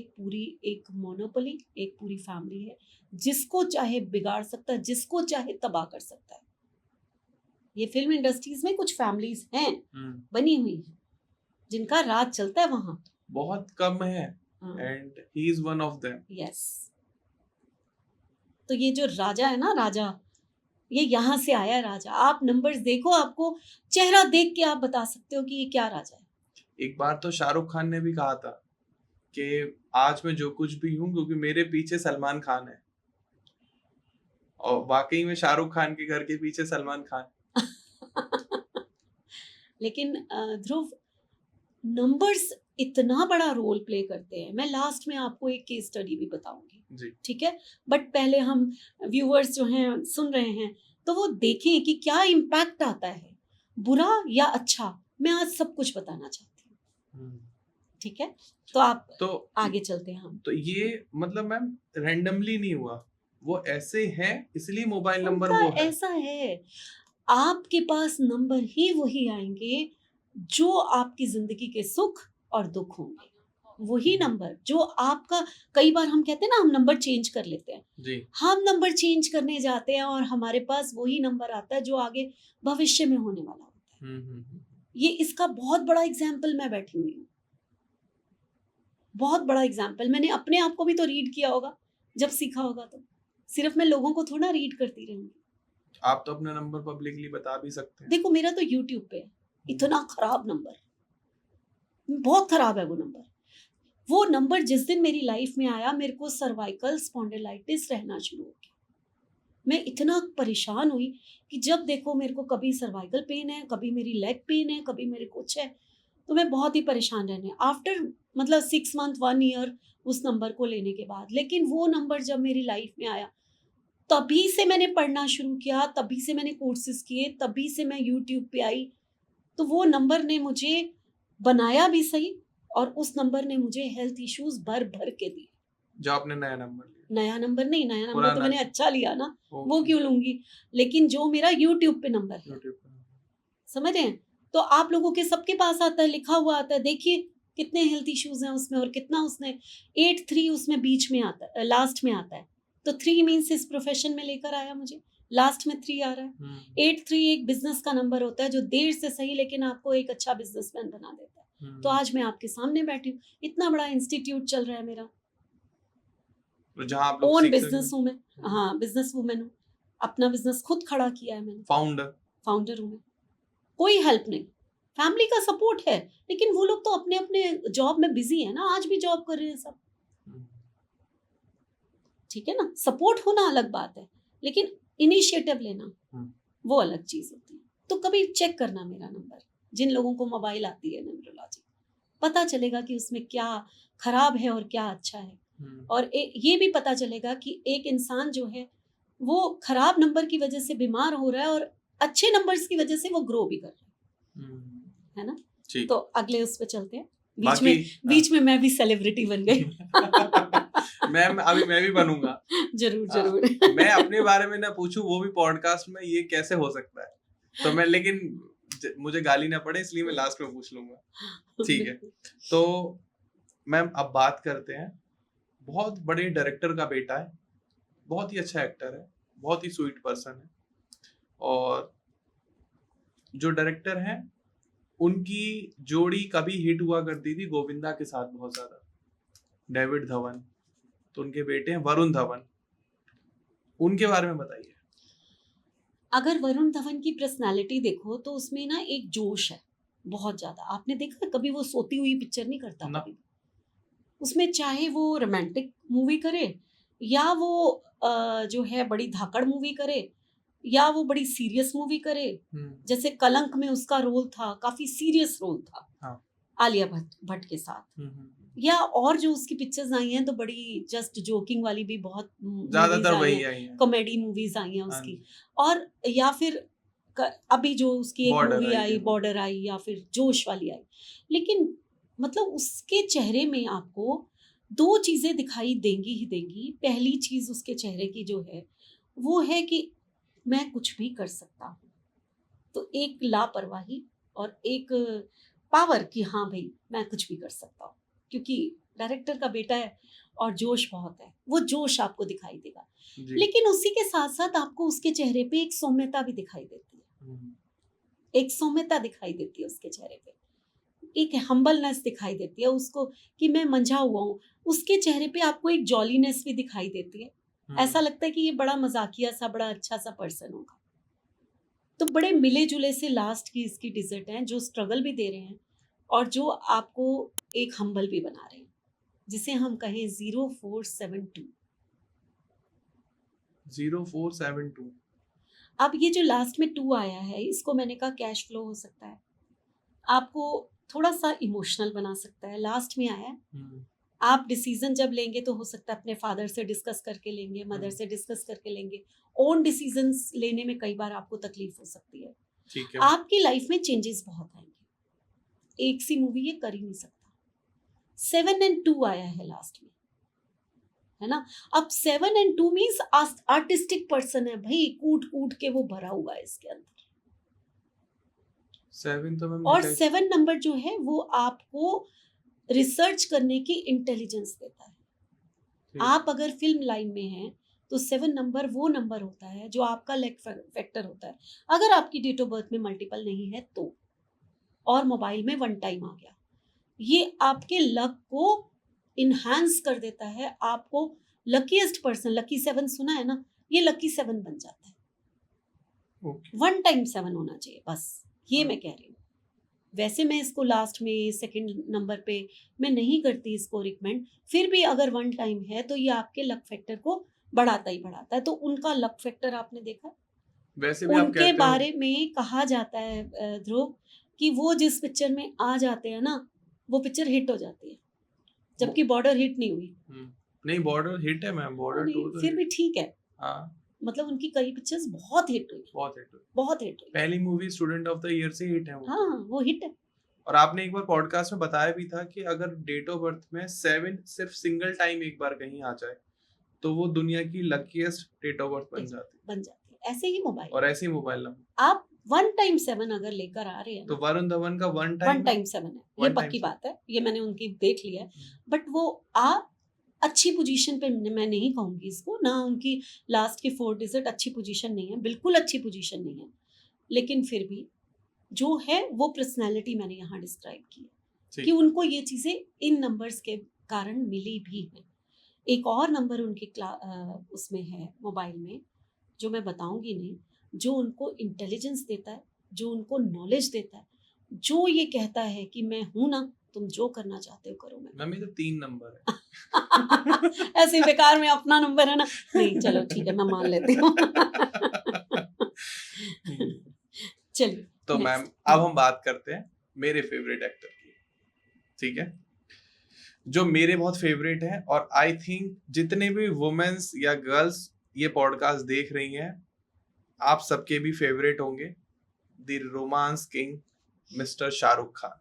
एक मोनोपोली, एक पूरी फैमिली है, जिसको चाहे बिगाड़ सकता है, जिसको चाहे तबाह कर सकता है। ये फिल्म इंडस्ट्रीज में कुछ फैमिलीज हैं बनी हुई हैं जिनका राज चलता है वहां, बहुत कम है, and he is one of them. Yes. तो ये जो राजा है ना, राजा ये यहाँ से आया है राजा। आप नंबर्स देखो, आपको चेहरा देख के आप बता सकते हो कि ये क्या राजा है। एक बार तो शाहरुख खान ने भी कहा था कि आज मैं जो कुछ भी हूँ क्योंकि मेरे पीछे सलमान खान है, और वाकई में शाहरुख खान के घर के पीछे सलमान खान। लेकिन ध्रुव, नंबर्स इतना बड़ा रोल प्ले करते हैं। मैं लास्ट में आपको एक केस स्टडी भी बताऊंगी, ठीक है। बट पहले हम व्यूअर्स जो हैं सुन रहे हैं तो वो देखें कि क्या इम्पैक्ट आता है, बुरा या अच्छा। मैं आज सब कुछ बताना चाहती हूँ, ठीक है। तो आप तो आगे चलते हैं हम। तो ये मतलब मैम रैंडमली नहीं हुआ, वो ऐसे हैं इसलिए मोबाइल नंबर वो है। ऐसा है, आपके पास नंबर ही वही आएंगे जो आपकी जिंदगी के सुख और दुख होंगे, वही नंबर जो आपका। कई बार हम कहते हैं ना हम नंबर चेंज कर लेते हैं जी। हम नंबर चेंज करने जाते हैं और हमारे पास वही नंबर आता है जो आगे भविष्य में होने वाला होता है। ये इसका बहुत बड़ा एग्जाम्पल मैं बैठी हुई हूँ, बहुत बड़ा एग्जाम्पल। मैंने अपने आप को भी तो रीड किया होगा जब सीखा होगा, तो सिर्फ मैं लोगों को थोड़ा रीड करती रहूंगी। आप तो अपना नंबर पब्लिकली बता भी सकते हैं। देखो मेरा तो यूट्यूब पे है, इतना खराब नंबर, बहुत खराब है वो नंबर। वो नंबर जिस दिन मेरी लाइफ में आया मेरे को सर्वाइकल स्पॉन्डिलाइटिस रहना शुरू हो गया। मैं इतना परेशान हुई कि जब देखो मेरे को कभी सर्वाइकल पेन है, कभी मेरी लेग पेन है, कभी मेरे कुछ है, तो मैं बहुत ही परेशान रहने आफ्टर मतलब 6 month 1 year उस नंबर को लेने के बाद। लेकिन वो नंबर जब मेरी लाइफ में आया तभी से मैंने पढ़ना शुरू किया, तभी से मैंने कोर्सेज किए, तभी से मैं यूट्यूब पे आई। तो वो नंबर ने मुझे बनाया भी सही और उस नंबर ने मुझे हेल्थ इश्यूज भर भर के दिए। जो आपने नया नंबर लिया, नया नंबर नहीं, नया नंबर तो पुराना मैंने अच्छा लिया ना, वो ओके क्यों लूंगी, लेकिन जो मेरा यूट्यूब पे नंबर है, यूट्यूब पे समझ रहे हैं? तो आप लोगों के सबके पास आता है, लिखा हुआ आता है, देखिए कितने हेल्थ इश्यूज हैं उसमें, और कितना उसने 8-3 उसमें बीच में आता है, लास्ट में आता है, तो 3 मीन्स इस प्रोफेशन में लेकर आया मुझे, लास्ट में 3 आ रहा है। 8-3 एक बिजनेस का नंबर होता है जो देर से सही लेकिन आपको एक अच्छा बिजनेसमैन बना देता है। तो आज मैं आपके सामने बैठी हूँ, इतना बड़ा इंस्टीट्यूट चल रहा है मेरा, तो जहाँ आप लोग ओन सीख बिजनेस सकें हूँ मैं, हाँ बिजनेस वूमेन हूँ, अपना बिजनेस खुद खड़ा किया है मैंने, फाउंडर फाउंडर हूँ मैं, कोई हेल्प नहीं, फैमिली का सपोर्ट है, लेकिन वो लोग तो अपने अपने जॉब में बिजी है ना, आज भी जॉब कर रहे हैं सब, ठीक है ना, सपोर्ट होना अलग बात है, लेकिन इनिशिएटिव लेना वो अलग चीज होती है। तो कभी चेक करना मेरा नंबर, जिन लोगों को मोबाइल आती है न्यूमरोलॉजी, पता चलेगा कि उसमें क्या खराब है और क्या अच्छा है, और ये भी पता चलेगा कि एक इंसान जो है वो खराब नंबर की वजह से बीमार हो रहा है और अच्छे नंबर्स की वजह से वो ग्रो भी कर रहा है ना। ठीक तो अगले उस पे चलते हैं, बाकी बीच में मैं भी सेलिब्रिटी बन गई। मैं भी बनूंगा जरूर हाँ, जरूर। मैं अपने बारे में ना पूछूं वो भी पॉडकास्ट में, ये कैसे हो सकता है, तो मैं लेकिन मुझे गाली ना पड़े इसलिए मैं लास्ट में पूछ लूंगा, ठीक है। तो मैम अब बात करते हैं, बहुत बड़े डायरेक्टर का बेटा है, बहुत ही अच्छा एक्टर है, बहुत ही स्वीट पर्सन है, और जो डायरेक्टर हैं उनकी जोड़ी कभी हिट हुआ करती थी गोविंदा के साथ बहुत ज्यादा, डेविड धवन, तो उनके बेटे हैं वरुण धवन, उनके बारे में बताइए। अगर वरुण धवन की पर्सनालिटी देखो तो उसमें ना एक जोश है बहुत ज्यादा, आपने देखा कभी वो सोती हुई पिक्चर नहीं करता ना। कभी, उसमें चाहे वो रोमांटिक मूवी करे या वो जो है बड़ी धाकड़ मूवी करे या वो बड़ी सीरियस मूवी करे, जैसे कलंक में उसका रोल था, काफी सीरियस रोल था, हाँ। आलिया भट्ट के साथ, या और जो उसकी पिक्चर्स आई हैं तो बड़ी जस्ट जोकिंग वाली भी बहुत ज्यादातर वही आई है, कॉमेडी मूवीज आई हैं उसकी, और या फिर अभी जो उसकी एक मूवी आई बॉर्डर आई, या फिर जोश वाली आई, लेकिन मतलब उसके चेहरे में आपको 2 चीजें दिखाई देंगी ही देंगी। पहली चीज उसके चेहरे की जो है वो है कि मैं कुछ भी कर सकता हूँ, तो एक लापरवाही और एक पावर कि हाँ भाई मैं कुछ भी कर सकता हूँ, क्योंकि डायरेक्टर का बेटा है और जोश बहुत है, वो जोश आपको दिखाई देगा, लेकिन उसी के साथ साथ आपको उसके चेहरे पे एक सौम्यता भी दिखाई देती है, एक सौम्यता दिखाई देती है उसके चेहरे पे, एक हम्बलनेस दिखाई देती है उसको कि मैं मंझा हुआ हूँ, उसके चेहरे पे आपको एक जॉलीनेस भी दिखाई देती है, ऐसा लगता है कि ये बड़ा मजाकिया सा बड़ा अच्छा सा पर्सन होगा। तो बड़े मिले जुले से लास्ट की इसकी डिजिट हैं जो स्ट्रगल भी दे रहे हैं और जो आपको एक हम्बल भी बना रहे हैं, जिसे हम कहें 0472। 0472 अब ये जो लास्ट में 2 आया है, इसको मैंने कहा कैश फ्लो हो सकता है, आपको थोड़ा सा इमोशनल बना सकता है, लास्ट में आया है। आप डिसीजन जब लेंगे तो हो सकता है अपने फादर से डिस्कस करके लेंगे, मदर से डिस्कस करके लेंगे, ओन डिसीजंस लेने में कई बार आपको तकलीफ हो सकती है, ठीक है। आपकी लाइफ में चेंजेस बहुत आएंगे, एक सी मूवी ये कर ही नहीं सकता। 7 and 2 आया है लास्ट में, है ना। अब 7 and 2 मीन्स आर्टिस्टिक पर्सन है भाई, कूट कूट के वो भरा हुआ है इसके अंदर। 7 तो और 7 नंबर जो है वो आपको रिसर्च करने की इंटेलिजेंस देता है। आप अगर फिल्म लाइन में हैं तो 7 नंबर वो नंबर होता है जो आपका लक फैक्टर होता है, अगर आपकी डेट ऑफ बर्थ में मल्टीपल नहीं है तो, और मोबाइल में 1 टाइम आ गया, ये आपके लक को इनहांस कर देता है, आपको लकीएस्ट पर्सन, लकी 7 सुना है ना, ये लकी 7 बन जाता है। 1 टाइम 7 होना चाहिए बस, ये मैं कह रही हूँ। वैसे मैं इसको लास्ट में सेकंड नंबर पे मैं नहीं करती इसको रिकमेंड, फिर भी अगर 1 टाइम है तो ये आपके लक फैक्टर को बढ़ाता ही बढ़ाता है। तो उनका लक फैक्टर आपने देखा, वैसे भी उनके बारे में कहा जाता है ध्रुव कि वो जिस पिक्चर में आ जाते हैं ना वो पिक्चर हिट हो जाती है, जबकि बॉर्डर हिट नहीं हुई। नहीं बॉर्डर हिट है मैम, बॉर्डर 2 तो फिर भी ठीक है, हाँ मतलब उनकी कई पिक्चर्स बहुत हिट हुई, बहुत हिट हुई। पहली movie student of the year से हिट है वो। हाँ वो हिट है। और आपने एक बार पॉडकास्ट में बताया भी था कि अगर डेट ऑफ बर्थ में 7 सिर्फ सिंगल टाइम एक बार कहीं आ जाए तो वो दुनिया की लकीएस्ट डेट ऑफ बर्थ बन जाती है। बन जाती है। ऐसे ही मोबाइल, और ऐसे ही मोबाइल नंबर, आप 1 टाइम 7 अगर लेकर आ रहे हैं तो ना, वरुण धवन का 1 1 टाइम टाइम 7 है, ये One time पक्की 7। बात है, ये मैंने उनकी देख लिया है। बट वो आप अच्छी पोजीशन पे, मैं नहीं कहूंगी इसको ना, उनकी लास्ट की 4 डिजिट अच्छी पोजीशन नहीं है, बिल्कुल अच्छी पोजीशन नहीं है, लेकिन फिर भी जो है वो पर्सनैलिटी मैंने यहाँ डिस्क्राइब की है कि उनको ये चीज़ें इन नंबर्स के कारण मिली भी हैं। एक और नंबर उनके उसमें है मोबाइल में, जो मैं बताऊंगी नहीं, जो उनको इंटेलिजेंस देता है, जो उनको नॉलेज देता है, जो ये कहता है कि मैं हूं ना, तुम जो करना चाहते हो करो। मैम ये तो 3 नंबर है। ऐसे बेकार में अपना नंबर है ना, नहीं चलो ठीक है, मैं मान लेती हूँ। चलिए तो मैम अब हम बात करते हैं मेरे फेवरेट एक्टर की, ठीक है, जो मेरे बहुत फेवरेट हैं, और आई थिंक जितने भी वुमेन्स या गर्ल्स ये पॉडकास्ट देख रही हैं, आप सबके भी फेवरेट होंगे, the romance king mister Shahrukh Khan.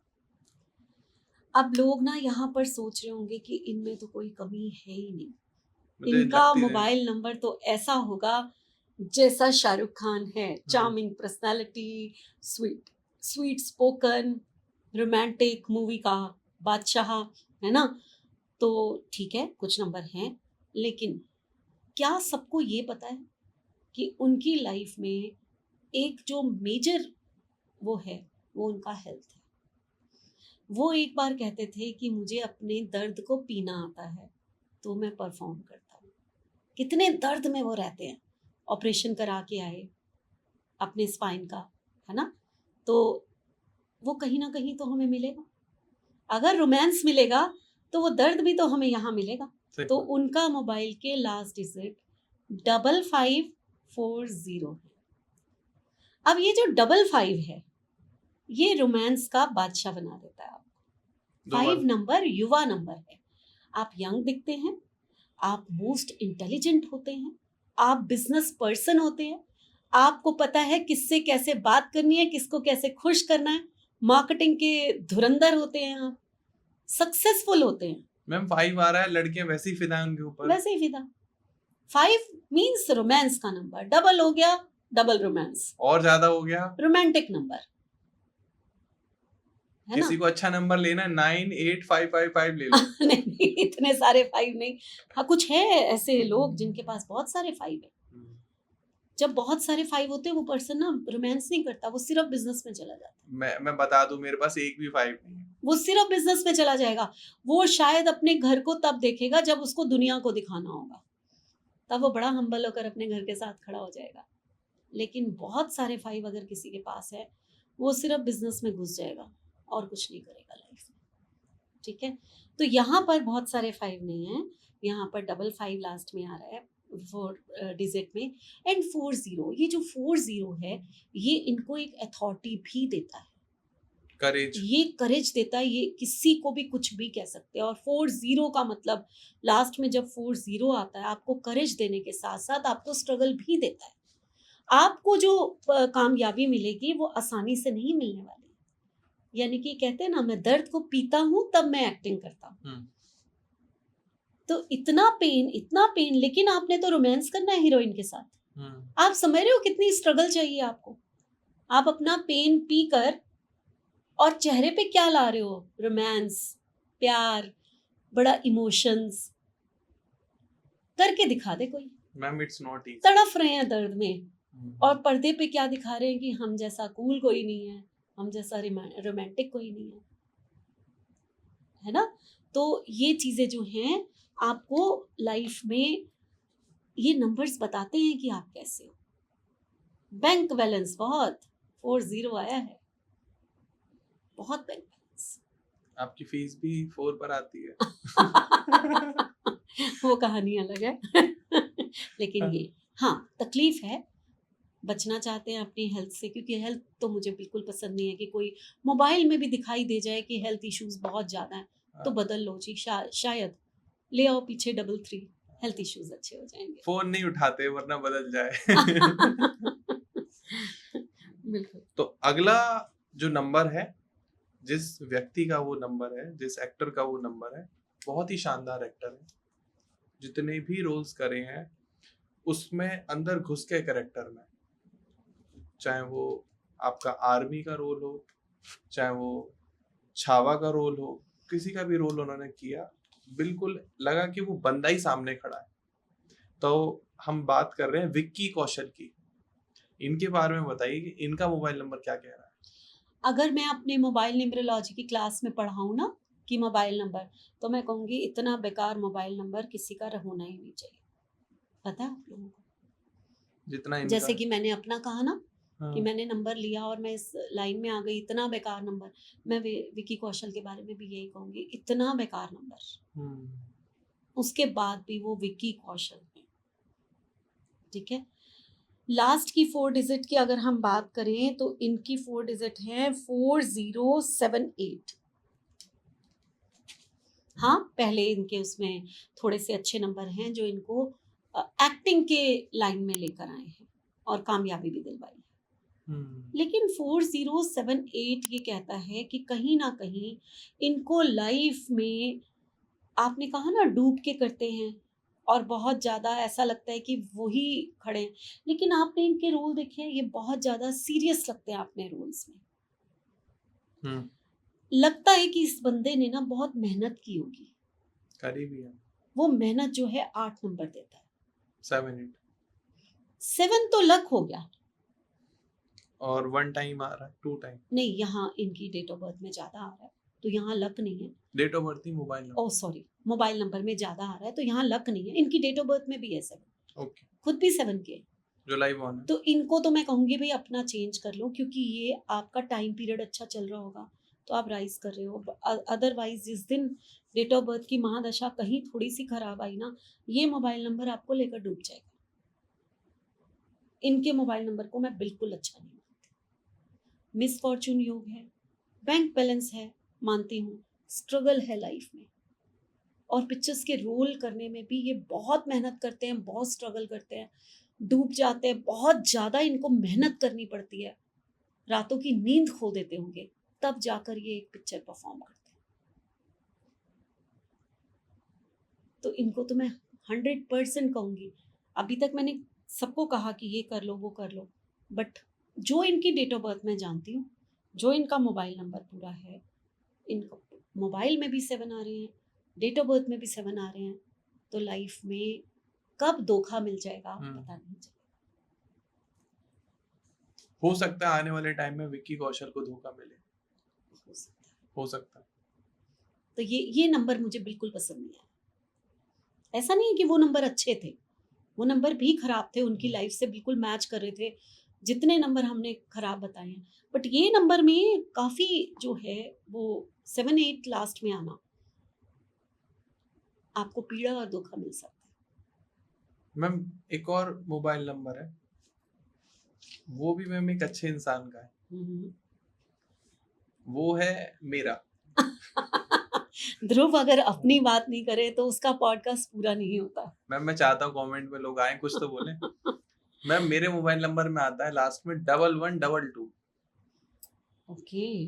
अब लोग ना यहाँ पर सोच रहे होंगे कि इनमें तो कोई कमी है ही नहीं, मुझे इनका लगती है मोबाइल नंबर तो ऐसा होगा जैसा शाहरुख खान है, charming personality, sweet sweet spoken, romantic movie का बादशाह, है ना। तो ठीक है, कुछ नंबर हैं, लेकिन क्या सबको ये पता है कि उनकी लाइफ में एक जो मेजर वो है, वो उनका हेल्थ है। वो एक बार कहते थे कि मुझे अपने दर्द को पीना आता है तो मैं परफॉर्म करता हूँ। कितने दर्द में वो रहते हैं, ऑपरेशन करा के आए अपने स्पाइन का, है ना। तो वो कहीं ना कहीं तो हमें मिलेगा, अगर रोमांस मिलेगा तो वो दर्द भी तो हमें यहाँ मिलेगा। तो उनका मोबाइल के लास्ट डिजिट 5540 है। अब ये जो 55 है, ये रोमांस का बादशाह बना देता है आपको। 5 नंबर युवा नंबर है, आप यंग दिखते हैं, आप मोस्ट इंटेलिजेंट होते हैं, आप बिजनेस पर्सन होते हैं, आपको पता है किससे कैसे बात करनी है, किसको कैसे खुश करना है, मार्केटिंग के धुरंधर होते हैं, आप सक्सेसफुल होते हैं। मैम 5 आ रहा है, लड़कियां वैसे ही फिदा हैं उनके ऊपर, वैसे ही फिदा। 5 मींस रोमांस का नंबर, डबल हो गया डबल रोमांस, और ज्यादा हो गया रोमांटिक नंबर, है ना। किसी को अच्छा नंबर लेना है 98555 ले लो। नहीं, इतने सारे 5 नहीं। हाँ, कुछ है ऐसे लोग जिनके पास बहुत सारे 5 है। जब बहुत सारे 5 होते हैं, वो पर्सन ना रोमांस नहीं करता, वो सिर्फ बिजनेस में चला जाता है। मैं बता दूं, मेरे पास एक भी 5 नहीं है। वो सिर्फ बिजनेस में चला जाएगा। वो शायद अपने घर को तब देखेगा जब उसको दुनिया को दिखाना होगा, तब वो बड़ा हम्बल होकर अपने घर के साथ खड़ा हो जाएगा। लेकिन बहुत सारे 5 अगर किसी के पास है, वो सिर्फ बिजनेस में घुस जाएगा और कुछ नहीं करेगा लाइफ में, ठीक है। तो यहाँ पर बहुत सारे 5 नहीं है, यहाँ पर 55 लास्ट में आ रहा है 4 डिजिट में, एंड 40, ये जो 40 है, ये इनको एक अथॉरिटी भी देता है, करेज, ये करेज देता है, ये किसी को भी कुछ भी कह सकते हैं। और 40 का मतलब लास्ट में जब 40 आता है, आपको करेज देने के साथ साथ आपको स्ट्रगल भी देता है। आपको जो कामयाबी मिलेगी वो आसानी से नहीं मिलने वाली, यानी कि कहते हैं ना, मैं दर्द को पीता हूँ तब मैं एक्टिंग करता हूँ। तो इतना पेन, लेकिन आपने तो रोमांस करना है हीरोइन के साथ। आप समझ रहे हो कितनी स्ट्रगल चाहिए आपको। आप अपना पेन पी कर और चेहरे पे क्या ला रहे हो, रोमांस, प्यार, बड़ा इमोशंस करके दिखा दे कोई। मैम इट्स नॉट इजी, तड़फ रहे हैं दर्द में, और पर्दे पे क्या दिखा रहे हैं कि हम जैसा कूल कोई नहीं है, हम जैसा रोमांटिक कोई नहीं है ना। तो ये चीजें जो हैं, आपको लाइफ में ये नंबर्स बताते हैं कि आप कैसे हो। बैंक बैलेंस बहुत 40 आया है, बहुत बैंक बैलेंस। आपकी फीस भी 4 पर आती है। वो कहानी अलग है। लेकिन ये हाँ, तकलीफ है, बचना चाहते हैं अपनी हेल्थ से, क्योंकि हेल्थ तो मुझे बिल्कुल पसंद नहीं है कि कोई मोबाइल में भी दिखाई दे जाए कि हेल्थ इश्यूज बहुत ज्यादा हैं, तो बदल लो जी, शायद ले आओ पीछे 33, हेल्थ इश्यूज अच्छे हो जाएंगे। फोन नहीं उठाते वरना बदल जाए। बिल्कुल। तो अगला जो नंबर है, जिस व्यक्ति का वो नंबर है, जिस एक्टर का वो नंबर है, बहुत ही शानदार एक्टर है, जितने भी रोल्स करे हैं उसमें अंदर घुस के कैरेक्टर में, चाहे वो आपका आर्मी का रोल हो, चाहे वो छावा का रोल हो, किसी का भी रोल उन्होंने किया, बिल्कुल लगा कि वो बंदा ही सामने खड़ा है। तो हम बात कर रहे हैं विक्की कौशल की। इनके बारे में बताइए कि इनका मोबाइल नंबर क्या कह रहा है। अगर मैं अपने मोबाइल न्यूमरोलॉजी की क्लास में पढ़ाऊँ ना कि मोबाइल नंबर, तो मैं कहूँगी इतना बेकार मोबाइल नंबर किसी का होना ही नहीं चाहिए। पता है आप लोगों को? जितना इनका जैसे कि मैंने अपना कहा ना कि हाँ। मैंने नंबर लिया और मैं इस लाइन में आ गई, इतना बेकार नंबर। मैं विकी कौशल के बारे में भी यही कहूँगी, इतना बेकार नंबर। उसके बाद भी वो विकी कौशल है। ठीक है, लास्ट की 4 डिजिट की अगर हम बात करें तो इनकी 4 डिजिट है 4078। हाँ, पहले इनके उसमें थोड़े से अच्छे नंबर हैं जो इनको एक्टिंग के लाइन में लेकर आए हैं और कामयाबी भी दिलवाई है। लेकिन 4078 ये कहता है कि कहीं ना कहीं इनको लाइफ में, आपने कहा ना डूब के करते हैं और बहुत ज़्यादा ऐसा लगता है कि वही खड़े हैं, लेकिन आपने इनके रोल देखे हैं, ये बहुत ज़्यादा सीरियस लगते हैं अपने रोल्स में। लगता है कि इस बंदे ने ना बहुत मेहनत की होगी, करी भी है। वो मेहनत जो है 8 नंबर देता है। 7 तो लक हो गया, और 1 टाइम आ रहा है, 2 टाइम नहीं यहाँ इनकी डेट ऑफ बर्थ में ज़्यादा आ रहा है तो यहाँ लक नहीं है। डेट ऑफ बर्थ ही mobile number. Oh sorry, mobile number में ज़्यादा आ रहा है तो यहाँ लक नहीं है। इनकी डेट ऑफ बर्थ में भी है 7, ओके, खुद भी 7 के। जुलाई 1 है। तो इनको तो मैं कहूँगी भाई अपना चेंज कर लो, क्योंकि ये आपका टाइम पीरियड अच्छा चल रहा होगा तो आप राइज कर रहे हो। अदरवाइज जिस दिन डेट ऑफ बर्थ की महादशा कहीं थोड़ी सी खराब आई ना, ये मोबाइल नंबर आपको लेकर डूब जाएगा। इनके मोबाइल नंबर को मैं बिल्कुल अच्छा नहीं मानती। मिस फॉर्चून योग है, बैंक बैलेंस है, मानती हूँ, स्ट्रगल है लाइफ में, और पिक्चर्स के रोल करने में भी ये बहुत मेहनत करते हैं, बहुत स्ट्रगल करते हैं, डूब जाते हैं, बहुत ज़्यादा इनको मेहनत करनी पड़ती है, रातों की नींद खो देते होंगे तब जाकर ये एक पिक्चर परफॉर्म करते हैं। तो इनको तो मैं 100% कहूँगी। अभी तक मैंने सबको कहा कि ये कर लो वो कर लो, बट जो इनकी डेट ऑफ बर्थ में जानती हूँ, जो इनका मोबाइल नंबर पूरा है, इनको मोबाइल में भी 7 आ रहे हैं, डेट ऑफ बर्थ में भी 7 आ रहे हैं, तो लाइफ में कब धोखा मिल जाएगा पता नहीं चलेगा। हो सकता है आने वाले टाइम में विक्की कौशल को धोखा मिले, हो सकता है। तो ये नंबर मुझे बिल्कुल पसंद नहीं आया। ऐसा नहीं है कि वो नंबर अच्छे थे, वो नंबर भी खराब थे, उनकी लाइफ से बिल्कुल मैच कर रहे थे जितने नंबर हमने खराब बताए हैं, बट ये नंबर में काफी जो है वो 7-8 लास्ट में आना, आपको पीड़ा और धोखा मिल सकता है। मैम एक और मोबाइल नंबर है, वो भी मैम एक अच्छे इंसान का है, वो है मेरा। ध्रुव अगर अपनी बात नहीं करे तो उसका पॉडकास्ट पूरा नहीं होता। मैम मैं चाहता हूँ कमेंट में लोग आए, कुछ तो बोले। मैम मेरे मोबाइल नंबर में आता है लास्ट में 1122। ओके।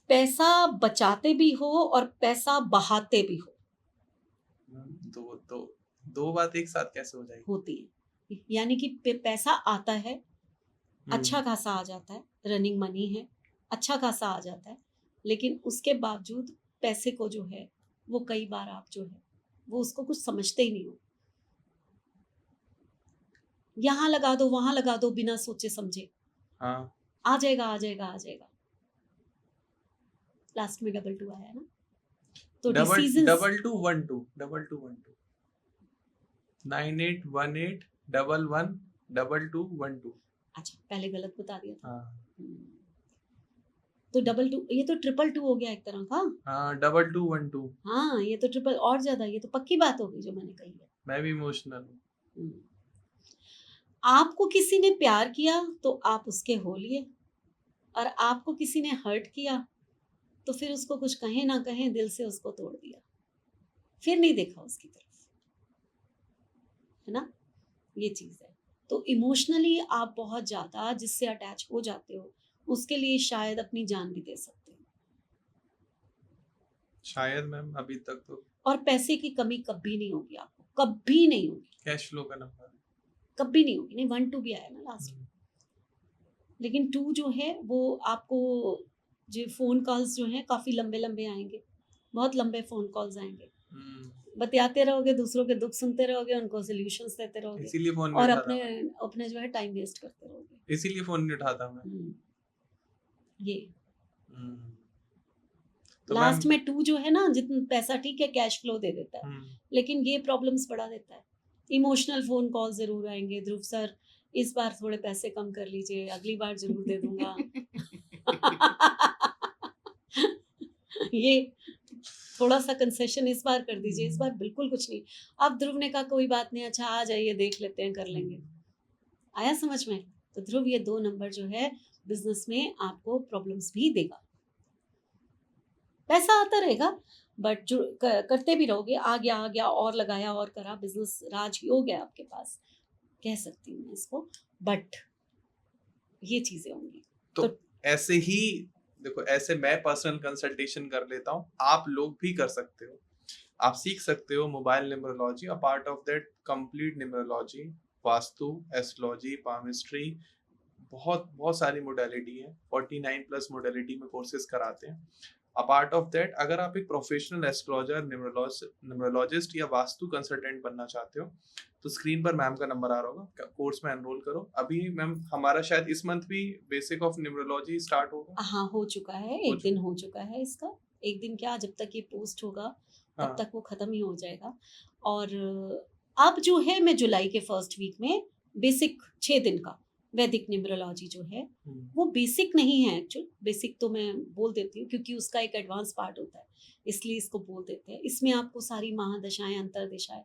पैसा बचाते भी हो और पैसा बहाते भी हो, तो दो बात एक साथ कैसे हो जाएगी? होती है। यानी कि पैसा आता है, अच्छा खासा आ जाता है, रनिंग मनी है, अच्छा खासा आ जाता है, लेकिन उसके बावजूद पैसे को जो है वो कई बार आप जो है वो उसको कुछ समझते ही नहीं हो, यहाँ लगा दो वहां लगा दो बिना सोचे समझे, हाँ आ जाएगा आ जाएगा आ जाएगा, लास्ट में 222 आया ना, तो डिसीजंस 2212 9818112212। अच्छा पहले गलत बता दिया था। हाँ तो 22, ये तो 222 हो गया एक तरह का। हाँ 2212। हाँ ये तो ट्रिपल और ज्यादा, ये तो पक्की बात हो गई जो मैंने कही है। मैं भी इमोशनल हूँ। आपको किसी ने प्यार किया तो आप उसके हो लिए, और आपको किसी ने हर्ट किया तो फिर उसको कुछ कहें ना कहें दिल से उसको तोड़ दिया, फिर नहीं देखा उसकी तरफ, है ना, ये चीज है। तो इमोशनली आप बहुत ज्यादा जिससे अटैच हो जाते हो उसके लिए शायद अपनी जान भी दे सकते हो। शायद मैम अभी तक तो और पैसे की कमी कभी नहीं होगी आपको, कभी नहीं होगी, कैश फ्लो का नंबर है। कभी नहीं होगी। नहीं, 1-2 भी आया ना लास्ट में, लेकिन 2 जो है वो आपको जो फ़ोन कॉल्स जो हैं काफ़ी लंबे-लंबे आएँगे, बहुत लंबे फ़ोन कॉल्स आएँगे। बतियाते रहोगे, दूसरों के दुःख सुनते रहोगे, उनको सॉल्यूशंस देते रहोगे इसीलिए फोन नहीं और उठाता अपने मैं, अपने जो है टाइम वेस्ट करते रहोगे। इसीलिए फोन नहीं उठाता मैं। हुँ, ये हम्म, तो मैम लास्ट में 2 जो है ना, जितना पैसा ठीक है कैश फ्लो दे देता है, लेकिन ये प्रॉब्लम्स बढ़ा देता है। इमोशनल फ़ोन कॉल ज़रूर आएँगे, ध्रुव सर इस बार थोड़े पैसे कम कर लीजिए, अगली बार ज़रूर दे दूँगा। ये थोड़ा-सा कंसेशन इस बार कर दीजिए, इस बार बिल्कुल कुछ नहीं। अब ध्रुव ने कहा कोई बात नहीं, अच्छा आ जाइए देख लेते हैं, कर लेंगे। आया समझ में? तो ध्रुव ये 2 नंबर जो है बिज़नेस में आपको प्रॉब्लम्स भी देगा। पैसा आता रहेगा बट जो करते भी रहोगे, आ गया और लगाया और करा, बिज़नेस राज हो गया आपके पास, कह सकती हूँ मैं इसको, बट ये चीज़ें होंगी। तो तो ऐसे ही देखो, ऐसे मैं पर्सनल कंसल्टेशन कर लेता हूँ, आप लोग भी कर सकते हो। आप सीख सकते हो mobile numerology, a part of that complete numerology, vastu, astrology, palmistry, बहुत बहुत सारी मोडालिटी है। 49 प्लस मोडालिटी में कोर्सेज कराते हैं। अपार्ट ऑफ दैट, अगर आप एक प्रोफेशनल एस्ट्रोलॉजर, न्यूमरोलॉजिस्ट या वास्तु कंसल्टेंट बनना चाहते हो तो स्क्रीन पर मैम का नंबर आ रहा होगा, कोर्स में एनरोल करो। अभी मैम हमारा शायद इस मंथ भी बेसिक ऑफ न्यूमरोलॉजी स्टार्ट होगा। हाँ, हो चुका है, हो 1 दिन हो चुका है इसका। 1 दिन क्या, जब तक ये पोस्ट होगा तब हाँ, तक वो खत्म ही हो जाएगा। और अब जो है मैं जुलाई के फर्स्ट वीक में बेसिक 6 दिन का वैदिक न्यूमरोलॉजी जो है, वो बेसिक नहीं है एक्चुअल, बेसिक तो मैं बोल देती हूँ क्योंकि उसका एक एडवांस पार्ट होता है, इसलिए इसको बोल देते हैं। इसमें आपको सारी महादशाएं, अंतरदशाएं,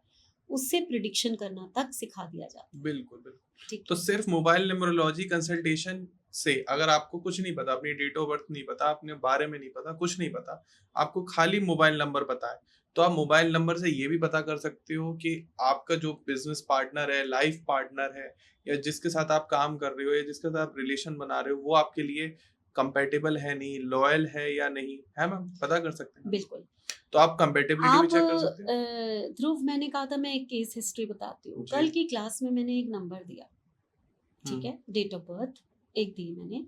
उससे प्रिडिक्शन करना तक सिखा दिया जाता है। बिल्कुल बिल्कुल। ठीक तो है, सिर्फ मोबाइल न्यूमरोलॉजी कंसल्टेशन से, अगर आपको कुछ नहीं पता, अपनी डेट ऑफ बर्थ नहीं पता, अपने बारे में नहीं पता, कुछ नहीं पता, आपको खाली मोबाइल नंबर पता है, तो आप मोबाइल नंबर से ये भी पता कर सकते हो कि आपका जो बिजनेस पार्टनर है, लाइफ पार्टनर है, या जिसके साथ आप काम कर रहे हो, या जिसके साथ आप रिलेशन बना रहे हो, वो आपके लिए कंपेटेबल है नहीं, लॉयल है या नहीं है, मैम पता कर सकते हैं। बिल्कुल। तो आप कंपेटेबिलिटी भी आप चेक कर सकते हो। ध्रुव, मैंने कहा था मैं एक केस हिस्ट्री बताती हूँ। जी। कल की क्लास में मैंने एक नंबर दिया, ठीक हम्म, है, डेट ऑफ बर्थ एक दी मैंने,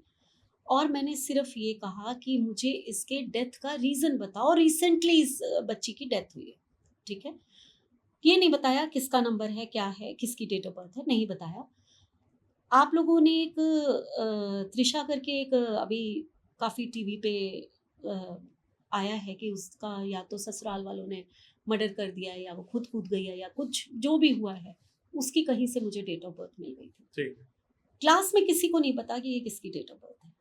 और मैंने सिर्फ ये कहा कि मुझे इसके डेथ का रीजन बताओ, रिसेंटली इस बच्ची की डेथ हुई है, ठीक है। ये नहीं बताया किसका नंबर है, क्या है, किसकी डेट ऑफ बर्थ है, नहीं बताया। आप लोगों ने एक त्रिशा करके एक अभी काफी टीवी पे अ, आया है कि उसका या तो ससुराल वालों ने मर्डर कर दिया है, या वो खुद कूद गई है, या कुछ जो भी हुआ है, उसकी कहीं से मुझे डेट ऑफ बर्थ मिल गई थी। ठीक है। क्लास में किसी को नहीं पता कि ये किसकी डेट ऑफ बर्थ है।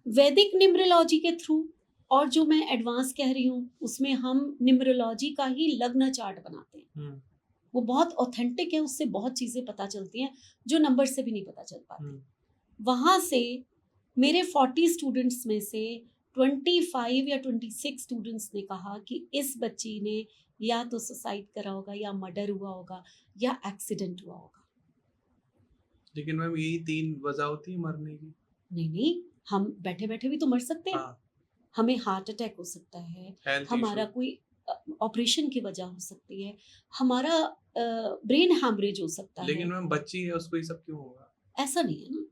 वैदिक न्यूमरोलॉजी के थ्रू, और जो मैं एडवांस कह रही हूँ उसमें हम न्यूमरोलॉजी का ही लग्न चार्ट बनाते हैं। वो बहुत ऑथेंटिक है, उससे बहुत चीजें पता चलती हैं जो नंबर से भी नहीं पता चल पाती। वहां से मेरे 40 स्टूडेंट्स में से 25 या 26 स्टूडेंट्स ने कहा कि इस बच्ची ने या तो सुसाइड करा होगा, या मर्डर हुआ होगा, या एक्सीडेंट हुआ होगा। लेकिन मैम यही 3 वजह होती है मरने की। नहीं नहीं, हम बैठे बैठे भी तो मर सकते हैं। हाँ, हमें हार्ट अटैक हो सकता है, हेल्थ हमारा इशू। कोई ऑपरेशन की वजह हो सकती है, हमारा ब्रेन हैमरेज हो सकता है। लेकिन मैम बच्ची है, उसको ये सब क्यों होगा? ऐसा नहीं है ना,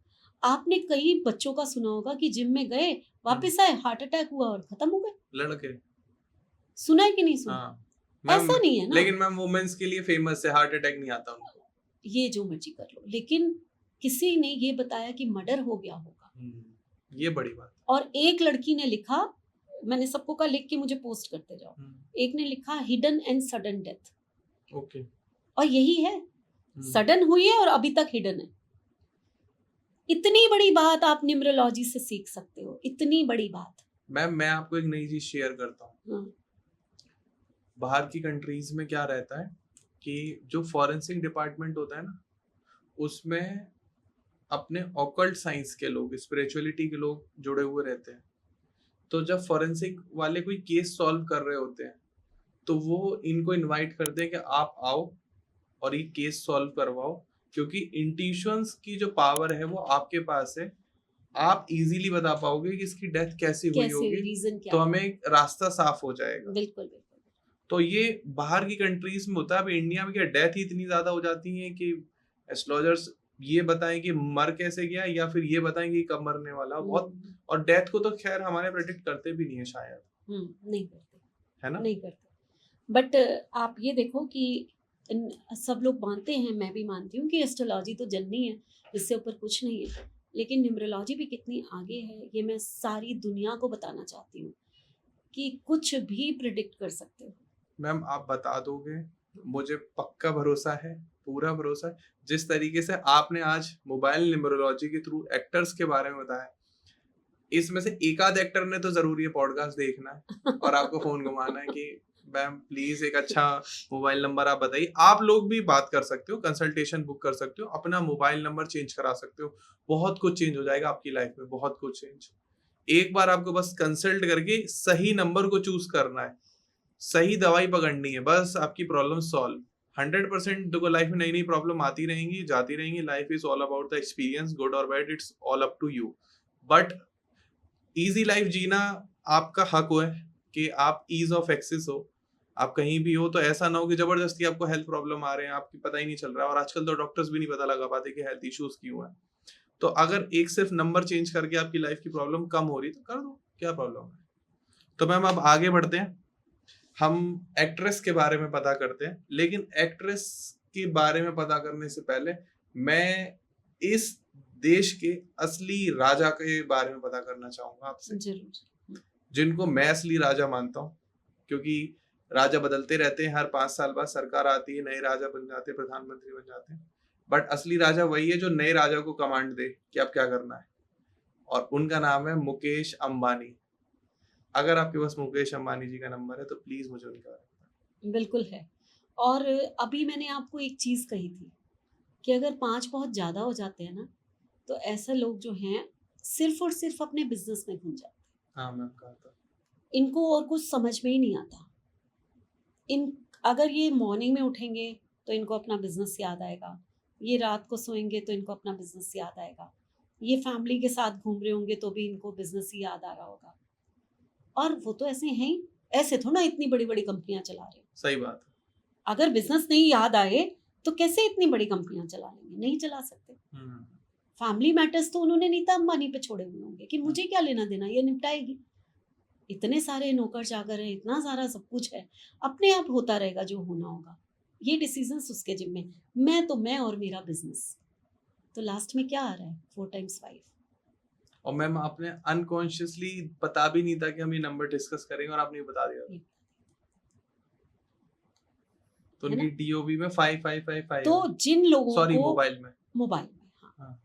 आपने कई बच्चों का सुना होगा कि जिम में गए, वापस आए, हार्ट अटैक हुआ और खत्म हो गए। लड़के। सुना है कि नहीं सुना? हाँ मैम, ऐसा नहीं है ना। लेकिन मैम वुमेन्स के लिए फेमस है, हार्ट अटैक नहीं आता उनको। ये जो मर्जी कर लो, लेकिन किसी ने ये बताया कि मर्डर हो गया होगा। ये बड़ी बात। और एक लड़की ने लिखा, मैंने सबको का लिख के मुझे पोस्ट करते जाओ, एक ने लिखा hidden and sudden death. Okay. और यही है, सडन हुई है और अभी तक हिडन है। इतनी बड़ी बात आप न्यूमरोलॉजी से सीख सकते हो, इतनी बड़ी बात। मैम मैं आपको एक नई चीज शेयर करता हूँ। हाँ, बाहर की कंट्रीज में क्या रहता है कि जो फॉरेंसिक डिपार्टमेंट होता है ना, उसमें अपने ऑकल्ट साइंस के लोग, स्पिरिचुअलिटी के लोग जुड़े हुए रहते हैं। तो जब फॉरेंसिक वाले कोई केस सॉल्व कर रहे होते हैं तो वो इनको इनवाइट करते हैं कि आप आओ और ये केस सॉल्व करवाओ, क्योंकि इंट्यूशंस की जो पावर है वो आपके पास है। आप इजीली बता पाओगे कि इसकी डेथ कैसे हुई कैसे होगी, रीजन तो क्या है? हमें एक रास्ता साफ हो जाएगा। बिल्कुल बिल्कुल। तो ये बाहर की कंट्रीज में होता है, अब इंडिया में क्या डेथ ही इतनी ज्यादा हो जाती है कि एस्ट्रोलॉजर्स ये बताएं कि मर कैसे गया, या फिर ये बताएं कि कब मरने वाला बहुत। और डेथ को तो खैर हमारे प्रेडिक्ट करते भी नहीं है शायद, नहीं करते, है ना? नहीं करते। बट आप ये देखो कि सब लोग मानते हैं, मैं भी मानती हूँ कि एस्ट्रोलॉजी तो जननी है, इससे ऊपर कुछ नहीं है, लेकिन न्यूमरोलॉजी भी कितनी आगे है ये मैं सारी दुनिया को बताना चाहती हूँ कि कुछ भी प्रिडिक्ट कर सकते हो। मैम आप बता दोगे, मुझे पक्का भरोसा है, पूरा भरोसा है। जिस तरीके से आपने आज मोबाइल न्यूमरोलॉजी के थ्रू एक्टर्स के बारे में बताया, इसमें से एक आध एक्टर ने तो जरूर ये पॉडकास्ट देखना है और आपको फोन घुमाना है कि मैम प्लीज एक अच्छा मोबाइल नंबर आप बताइए। आप लोग भी बात कर सकते हो, कंसल्टेशन बुक कर सकते हो, अपना मोबाइल नंबर चेंज करा सकते हो, बहुत कुछ चेंज हो जाएगा आपकी लाइफ में, बहुत कुछ चेंज। एक बार आपको बस कंसल्ट करके सही नंबर को चूज करना है, सही दवाई पकड़नी है, बस आपकी प्रॉब्लम सॉल्व। 100% देखो लाइफ में नई नई प्रॉब्लम आती रहेंगी, जाती रहेंगी। Life is all about the experience, good और bad, it's all up to you. But easy life जीना आपका हक है कि आप ईज ऑफ एक्सेस हो, आप कहीं भी हो। तो ऐसा ना हो कि जबरदस्ती आपको हेल्थ प्रॉब्लम आ रहे हैं, आपकी पता ही नहीं चल रहा है। और आजकल तो डॉक्टर्स भी नहीं पता लगा पाते कि हेल्थ इश्यूज क्यों है। तो अगर एक सिर्फ नंबर चेंज करके आपकी लाइफ की प्रॉब्लम कम हो रही तो कर दो, क्या प्रॉब्लम है। तो मैम अब आगे बढ़ते हैं, हम एक्ट्रेस के बारे में पता करते हैं। लेकिन एक्ट्रेस के बारे में पता करने से पहले मैं इस देश के असली राजा के बारे में पता करना चाहूंगा आपसे, जरूर। जिनको मैं असली राजा मानता हूँ। क्योंकि राजा बदलते रहते हैं, हर 5 साल बाद सरकार आती है, नए राजा बन जाते हैं, प्रधानमंत्री बन जाते हैं। बट असली राजा वही है जो नए राजा को कमांड दे कि अब क्या करना है, और उनका नाम है मुकेश अंबानी। अगर आपके पास मुकेश अंबानी जी का नंबर है तो प्लीज मुझे उनके बारे में। बिल्कुल है। और अभी मैंने आपको एक चीज कही थी कि अगर 5 बहुत ज्यादा हो जाते हैं ना, तो ऐसे लोग जो हैं सिर्फ और सिर्फ अपने बिजनेस में घुस जाते हैं। हाँ मैम कहा था। इनको और कुछ समझ में ही नहीं आता। इन अगर ये मॉर्निंग में उठेंगे तो इनको अपना बिजनेस याद आएगा, ये रात को सोएंगे तो इनको अपना बिजनेस याद आएगा, ये फैमिली के साथ घूम रहे होंगे तो भी इनको बिजनेस ही याद आ रहा होगा। और वो तो ऐसे हैं ही, ऐसे थोड़ा इतनी बड़ी बड़ी कंपनियां चला रहे हैं। सही बात है। अगर बिजनेस नहीं याद आए तो कैसे इतनी बड़ी कंपनियां चला लेंगे? नहीं चला सकते। फैमिली मैटर्स तो उन्होंने नीता अंबानी पे छोड़े हुए होंगे कि मुझे क्या लेना देना, ये निपटाएगी। इतने सारे नौकर चाकर हैं, इतना सारा सब कुछ है, अपने आप होता रहेगा जो होना होगा। ये डिसीजंस उसके जिम्मे। मैं और मेरा बिजनेस। तो लास्ट में क्या आ रहा है? 4 times 5। और मैम आपने अनकॉन्शियसली पता भी नहीं था कि हम ये नंबर डिस्कस करेंगे और आपने बता दिया। तो उनकी डीओबी में 5555 तो जिन लोगों सॉरी को मोबाइल में में हाँ,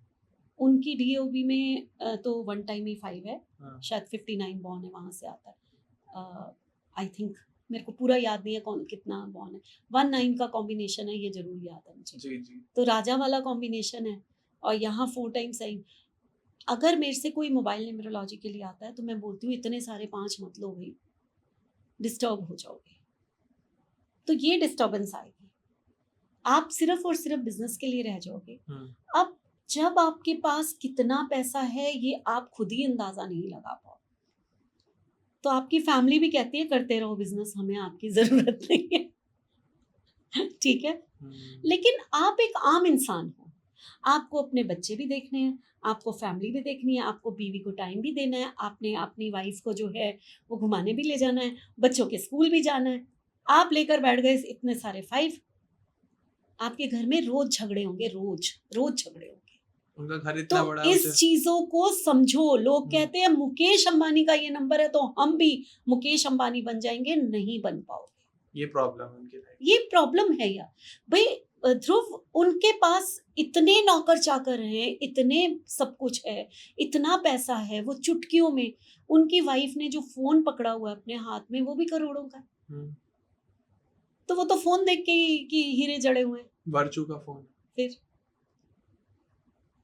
उनकी डीओबी में तो 1 time ही 5 है। शायद 59 बॉर्न है, वहां से आता है आई थिंक। मेरे को पूरा याद नहीं है कौन कितना बॉर्न है। 19 का कॉम्बिनेशन है, ये जरूर याद है मुझे। जी जी। तो राजा वाला कॉम्बिनेशन है और यहाँ 4 times 9। अगर मेरे से कोई मोबाइल न्यूमरोलॉजी के लिए आता है तो मैं बोलती हूँ इतने सारे 5 मत लो भाई, डिस्टर्ब हो जाओगे। तो ये डिस्टर्बेंस आएगी, आप सिर्फ और सिर्फ बिजनेस के लिए रह जाओगे। अब जब आपके पास कितना पैसा है ये आप खुद ही अंदाजा नहीं लगा पाओ, तो आपकी फैमिली भी कहती है करते रहो बिजनेस, हमें आपकी जरूरत नहीं है। ठीक है। लेकिन आप एक आम इंसान हो, आपको अपने बच्चे भी देखने हैं, आपको फैमिली भी देखनी है, आपको बीवी को टाइम भी देना है, आपने अपनी वाइफ को जो है वो घुमाने भी ले जाना है, बच्चों के स्कूल भी जाना है। आप लेकर बैठ गए इतने सारे 5। आपके घर में रोज झगड़े होंगे, रोज रोज झगड़े होंगे। उनका घर इतना तो बड़ा इस चीजों को समझो। लोग कहते हैं मुकेश अंबानी का ये नंबर है तो हम भी मुकेश अंबानी बन जाएंगे, नहीं बन पाओगे। ये प्रॉब्लम है उनकी लाइफ, ये प्रॉब्लम है यार भाई। ध्रुव, उनके पास इतने नौकर चाकर हैं, इतने सब कुछ है, इतना पैसा है, वो चुटकियों में। उनकी वाइफ ने जो फोन पकड़ा हुआ है अपने हाथ में वो भी करोड़ों का। तो वो तो फोन देख के ही कि हीरे जड़े हुए हैं, वर्चू का फोन। फिर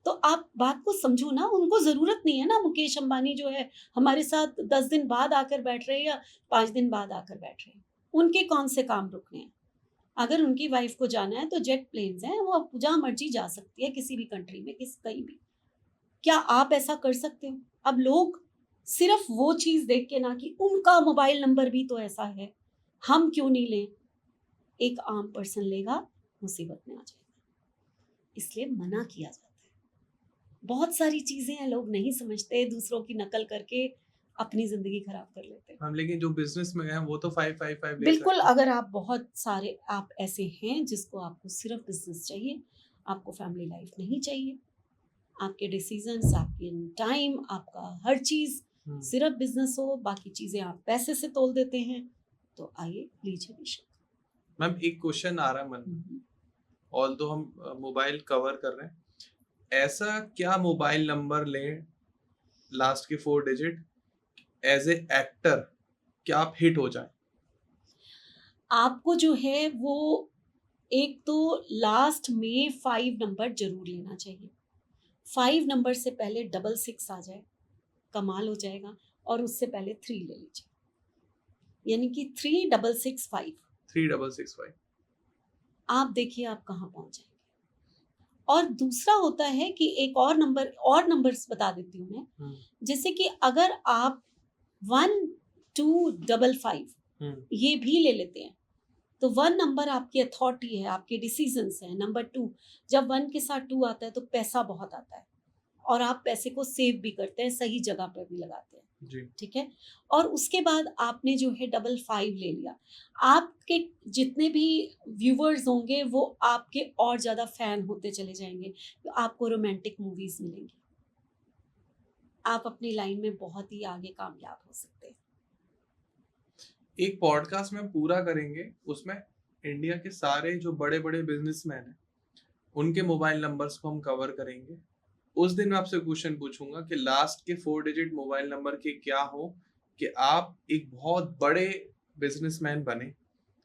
तो आप बात को समझो ना। उनको जरूरत नहीं है ना, मुकेश अंबानी जो है हमारे साथ 10 दिन बाद आकर बैठ रहे हैं या 5 दिन बाद आकर बैठ रहे हैं। उनके कौन से काम रुकने हैं? अगर उनकी वाइफ को जाना है तो जेट प्लेन्स हैं, वो जहां मर्जी जा सकती है, किसी भी कंट्री में, कहीं भी। क्या आप ऐसा कर सकते हो? अब लोग सिर्फ वो चीज देख के ना कि उनका मोबाइल नंबर भी तो ऐसा है, हम क्यों नहीं लें, एक आम पर्सन लेगा, मुसीबत में आ जाएगा। इसलिए मना किया जाता है। बहुत सारी चीजें हैं, लोग नहीं समझते, दूसरों की नकल करके अपनी जिंदगी खराब कर लेते हैं। हम लेकिन जो बिजनेस में हैं वो तो 555 ले बिल्कुल, सकते हैं। अगर आप बहुत सारे आप ऐसे हैं जिसको आपको सिर्फ बिजनेस चाहिए, आपको फैमिली लाइफ नहीं चाहिए, आपके डिसीजंस, आपके टाइम, आपका हर चीज सिर्फ बिजनेस हो, बाकी चीजें आप पैसे से तोल देते हैं, तो आइए लीजिए बेशक। मैम एक क्वेश्चन आ रहा है मन में, ऑल्दो हम मोबाइल कवर कर रहे हैं, ऐसा क्या मोबाइल नंबर लें लास्ट के 4 डिजिट एज ए एक्टर क्या आप हिट हो जाए? आपको जो है वो एक तो लास्ट में 5 नंबर जरूर लेना चाहिए। 5 नंबर से पहले 66 आ जाए, कमाल हो जाएगा, और उससे पहले 3 ले लीजिए, यानी कि 3665। 3665। आप देखिए आप कहाँ पहुंच जाएंगे। और दूसरा होता है कि एक और नंबर्स बता देती हूँ मैं, जैसे कि अगर आप 1255 ये भी ले लेते हैं, तो 1 नंबर आपकी अथॉरिटी है, आपके डिसीजंस है। नंबर 2, जब 1 के साथ 2 आता है तो पैसा बहुत आता है, और आप पैसे को सेव भी करते हैं, सही जगह पर भी लगाते हैं जी। ठीक है। और उसके बाद आपने जो है 55 ले लिया, आपके जितने भी व्यूवर्स होंगे वो आपके और ज्यादा फैन होते चले जाएंगे, तो आपको रोमांटिक मूवीज मिलेंगी, आप अपनी लाइन में बहुत ही आगे कामयाब हो सकते हैं। एक पॉडकास्ट में पूरा करेंगे, उसमें इंडिया के सारे जो बड़े बड़े बिजनेसमैन हैं उनके मोबाइल नंबर्स को हम कवर करेंगे। उस दिन मैं आपसे क्वेश्चन पूछूंगा कि लास्ट के 4 डिजिट मोबाइल नंबर के क्या हो कि आप एक बहुत बड़े बिजनेसमैन बने।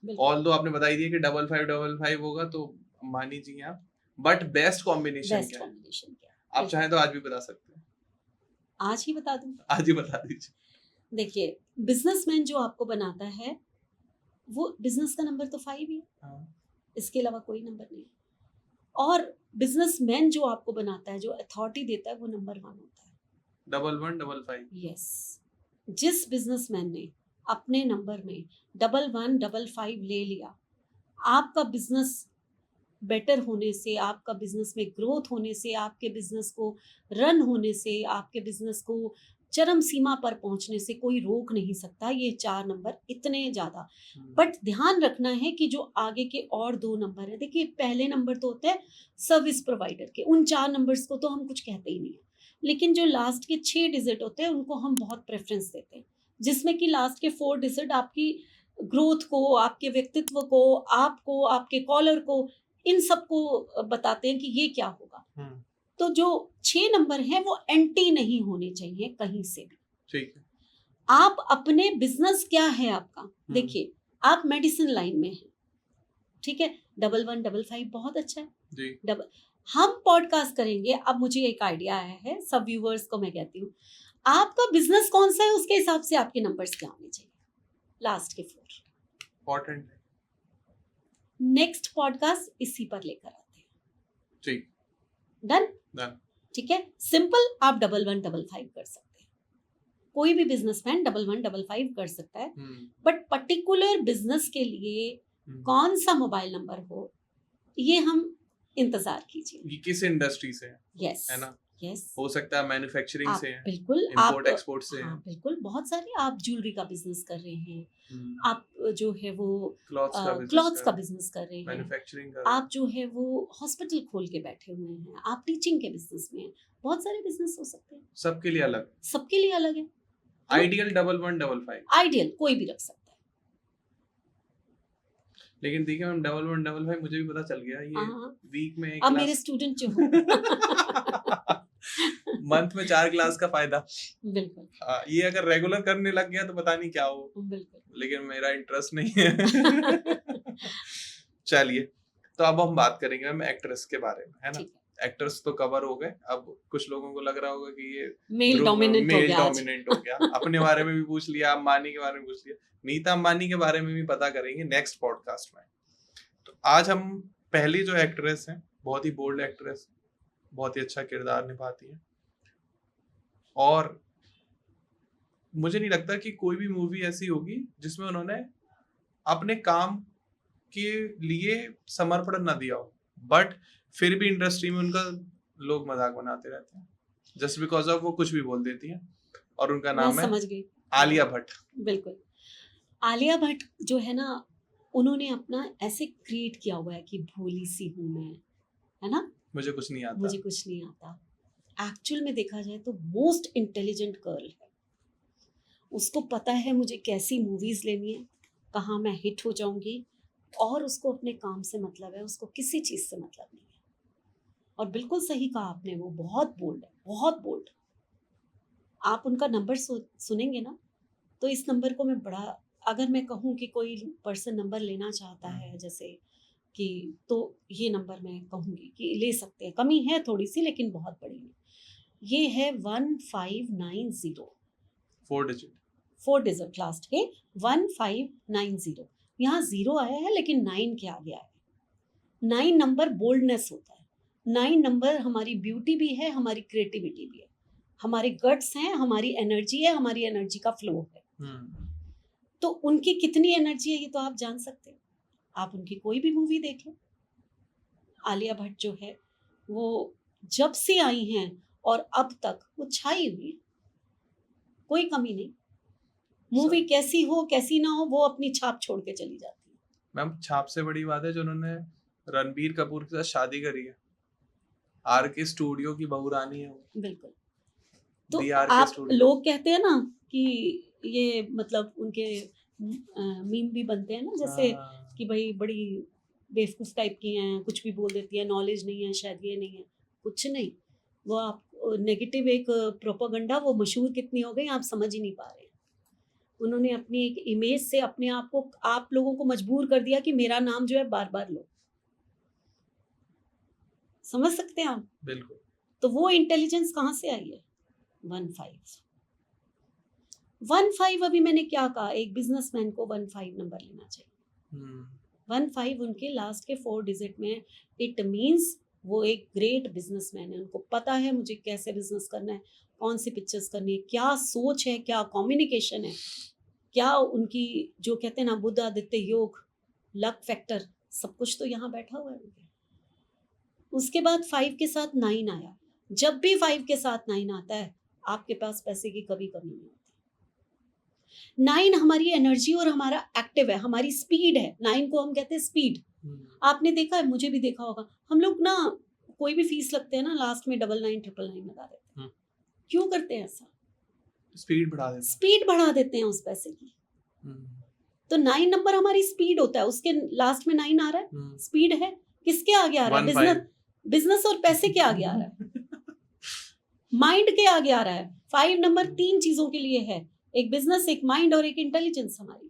ऑल्दो आपने बताई दिया कि 5555 होगा तो मानी जी आप, बट बेस्ट कॉम्बिनेशन क्या है? आप चाहें तो आज भी बता सकते हैं। आज ही बता दूं? आज ही बता दीजिए। देखिए, बिजनेसमैन जो आपको बनाता है वो बिजनेस का नंबर तो 5 ही है, हाँ। इसके अलावा कोई नंबर नहीं। और बिजनेसमैन जो आपको बनाता है, जो अथॉरिटी देता है, वो नंबर 1 होता है। 1155। यस, जिस बिजनेसमैन ने अपने नंबर में 1155 ले लिया, आपका बिजनेस बेटर होने से, आपका बिजनेस में ग्रोथ होने से, आपके बिजनेस को रन होने से, आपके बिजनेस को चरम सीमा पर पहुंचने से कोई रोक नहीं सकता। ये 4 नंबर इतने ज्यादा, बट ध्यान रखना है कि जो आगे के और 2 नंबर है, देखिए पहले नंबर तो होते हैं सर्विस प्रोवाइडर के, उन 4 नंबर्स को तो हम कुछ कहते ही नहीं है, लेकिन जो लास्ट के 6 डिजिट होते हैं उनको हम बहुत प्रेफरेंस देते हैं, जिसमें कि लास्ट के 4 डिजिट आपकी ग्रोथ को, आपके व्यक्तित्व को, आपको, आपके कॉलर को, इन सबको बताते हैं कि ये क्या होगा। तो जो 6 नंबर हैं वो एंटी नहीं होने चाहिए कहीं से भी। ठीक है। आप अपने बिजनेस क्या है आपका, देखिए आप मेडिसिन लाइन में हैं, ठीक है, 1155 बहुत अच्छा है जी। हम पॉडकास्ट करेंगे। अब मुझे एक आइडिया आया है, सब व्यूअर्स को मैं कहती हूँ, आपका बिजनेस कौन सा है उसके हिसाब से आपके नंबर्स क्या होने चाहिए, लास्ट के 4 इम्पोर्टेंट है। नेक्स्ट पॉडकास्ट इसी पर लेकर आते हैं। ठीक। डन। ठीक है, सिंपल, आप 1155 कर सकते हैं, कोई भी बिजनेसमैन 1155 कर सकता है, बट पर्टिकुलर बिजनेस के लिए कौन सा मोबाइल नंबर हो, ये हम इंतजार कीजिए। ये किस इंडस्ट्री से है? यस है ना? यस, हो सकता है मैन्युफैक्चरिंग से है, बिल्कुल, इंपोर्ट एक्सपोर्ट से है। हाँ बिल्कुल, बहुत सारे, आप ज्वेलरी का बिजनेस कर रहे हैं, आप जो है वो क्लॉथ्स का बिजनेस कर रहे हैं, मैन्युफैक्चरिंग आप जो है वो हॉस्पिटल खोल के बैठे हुए हैं, आप टीचिंग के बिजनेस में हैं, बहुत सारे बिजनेस हो सकते हैं, सबके लिए अलग, सबके लिए अलग है। आइडियल 1155, आइडियल कोई भी रख सकता है, लेकिन देखिए मैम 1155 मुझे भी पता चल गया, ये वीक में एक अब मेरे स्टूडेंट जो मंथ में 4 क्लास का फायदा। बिल्कुल, ये अगर रेगुलर करने लग गया तो पता नहीं क्या हो, बिल्कुल, लेकिन मेरा इंटरेस्ट नहीं है। चलिए, तो अब हम बात करेंगे मैम एक्ट्रेस के बारे में, है ना? एक्टर्स तो कवर हो गए, अब कुछ लोगों को लग रहा होगा कि ये मेल डोमिनेंट हो गया। अपने बारे में भी पूछ लिया, अंबानी के बारे में पूछ लिया, नीता अंबानी के बारे में भी पता करेंगे नेक्स्ट पॉडकास्ट में। तो आज हम पहली जो एक्ट्रेस है, बहुत ही बोल्ड एक्ट्रेस, बहुत ही अच्छा किरदार निभाती है, और मुझे नहीं लगता कि कोई भी मूवी ऐसी होगी जिसमें उन्होंने अपने काम के लिए समर्पण ना दिया हो, बट फिर भी इंडस्ट्री में उनका लोग मजाक बनाते रहते हैं जस्ट बिकॉज ऑफ वो कुछ भी बोल देती हैं। और उनका मैं नाम है समझ गई। आलिया भट्ट। बिल्कुल। आलिया भट्ट जो है ना, उन्होंने अपना ऐसे क्रिएट किया हुआ है कि भोली सी हूँ मैं, है ना, मुझे कुछ नहीं आता। मुझे कुछ नहीं आता। एक्चुअल में देखा जाए तो मोस्ट इंटेलिजेंट गर्ल है। उसको पता है मुझे कैसी मूवीज लेनी है, कहाँ मैं हिट हो जाऊंगी, और उसको अपने काम से मतलब है, उसको किसी चीज से मतलब नहीं है। और बिल्कुल सही कहा आपने, वो बहुत बोल्ड है, बहुत बोल्ड। आप उनका नंबर सुनेंगे ना, तो इस नंबर को मैं बड़ा, अगर मैं कहूँ कि कोई पर्सन नंबर लेना चाहता है जैसे कि, तो ये नंबर मैं कहूँगी कि ले सकते हैं। कमी है थोड़ी सी लेकिन बहुत बड़ी नहीं। ये है 1590, 4 डिजिट, 4 डिजिट लास्ट के, 1590। यहाँ 0 आया है लेकिन 9 के आगे आया है। 9 नंबर बोल्डनेस होता है। 9 नंबर हमारी ब्यूटी भी है, हमारी क्रिएटिविटी भी है, हमारे गट्स हैं, हमारी एनर्जी है, हमारी एनर्जी का फ्लो है। तो उनकी कितनी एनर्जी है ये तो आप जान सकते हैं। आप उनकी कोई भी मूवी देख लो। आलिया भट्ट जो है वो जब से आई हैं और अब तक वो छाई हुई, कोई कमी नहीं। मूवी कैसी हो कैसी ना हो, वो अपनी छाप छोड़ के चली जाती है। मैम छाप से बड़ी बात है जो उन्होंने रणबीर कपूर के साथ शादी करी है। आर के स्टूडियो की बहू रानी है वो। बिल्कुल। तो DRK आप स्टूडियो। लोग कहते हैं ना कि ये मतलब उनके मीम भी बनते हैं ना, जैसे कि भाई बड़ी बेवकूफ़ टाइप की हैं, कुछ भी बोल देती है, नॉलेज नहीं है, शायद ये नहीं है। कुछ नहीं, वो आप नेगेटिव एक प्रोपेगेंडा, वो मशहूर कितनी हो गई आप समझ ही नहीं पा रहे हैं। उन्होंने अपनी एक इमेज से अपने आप को, आप लोगों को मजबूर कर दिया कि मेरा नाम जो है बार बार लो। समझ सकते हैं आप? बिल्कुल। तो वो इंटेलिजेंस कहाँ से आई है? 15 अभी मैंने क्या कहा, एक बिजनेसमैन को 15 नंबर लेना चाहिए। 15 उनके लास्ट के 4 डिजिट में, इट मींस वो एक ग्रेट बिजनेसमैन है। उनको पता है मुझे कैसे बिजनेस करना है, कौन सी पिक्चर्स करनी है, क्या सोच है, क्या कम्युनिकेशन है, क्या उनकी जो कहते हैं ना बुद्ध आदित्य योग, लक फैक्टर, सब कुछ तो यहाँ बैठा हुआ है उनके। उसके बाद 5 के साथ 9 आया। जब भी 5 के साथ 9 आता है, आपके पास पैसे की कभी कमी नहीं होती। 9 हमारी एनर्जी और हमारा एक्टिव है, हमारी स्पीड है। 9 को हम कहते हैं स्पीड। आपने देखा है, मुझे भी देखा होगा, हम लोग ना कोई भी फीस लगते हैं ना, लास्ट में 99 999 लगा देते हैं। क्यों करते हैं ऐसा? स्पीड बढ़ा देते हैं। स्पीड बढ़ा देते हैं उस पैसे की। तो 9 नंबर हमारी स्पीड होता है, उसके लास्ट में 9 आ रहा है, स्पीड है। किसके आगे आ रहा है? बिजनेस और पैसे के आगे आ रहा है, माइंड के आगे आ रहा है। 5 नंबर 3 चीजों के लिए है, एक बिजनेस, एक माइंड और एक इंटेलिजेंस हमारी।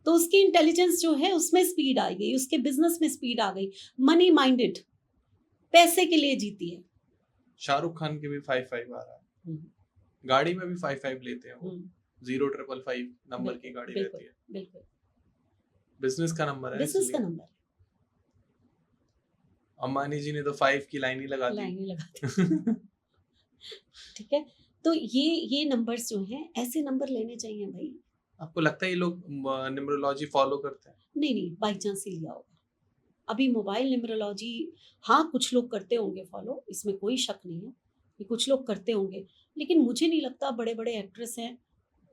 तो उसकी इंटेलिजेंस जो है उसमें स्पीड आ गई, उसके बिजनेस में स्पीड आ गई। मनी माइंडेड, पैसे के लिए जीती है। शाहरुख खान के भी 5 आ रहा है, गाड़ी में भी 5 लेते हैं वो। 0555 नंबर की गाड़ी रहती है। बिल्कुल बिजनेस का नंबर है, बिजनेस का नंबर है। अंबानी जी ने तो 5 की लाइन ही लगा दी। ठीक है, तो ये नंबर्स जो हैं, ऐसे नंबर लेने चाहिए भाई। आपको लगता है ये लोग न्यूमरोलॉजी फॉलो करते हैं? नहीं, बाई चांस ही लिया होगा। अभी मोबाइल न्यूमरोलॉजी, हाँ कुछ लोग करते होंगे फॉलो, इसमें कोई शक नहीं है कि कुछ लोग करते होंगे, लेकिन मुझे नहीं लगता। बड़े बड़े एक्ट्रेस हैं,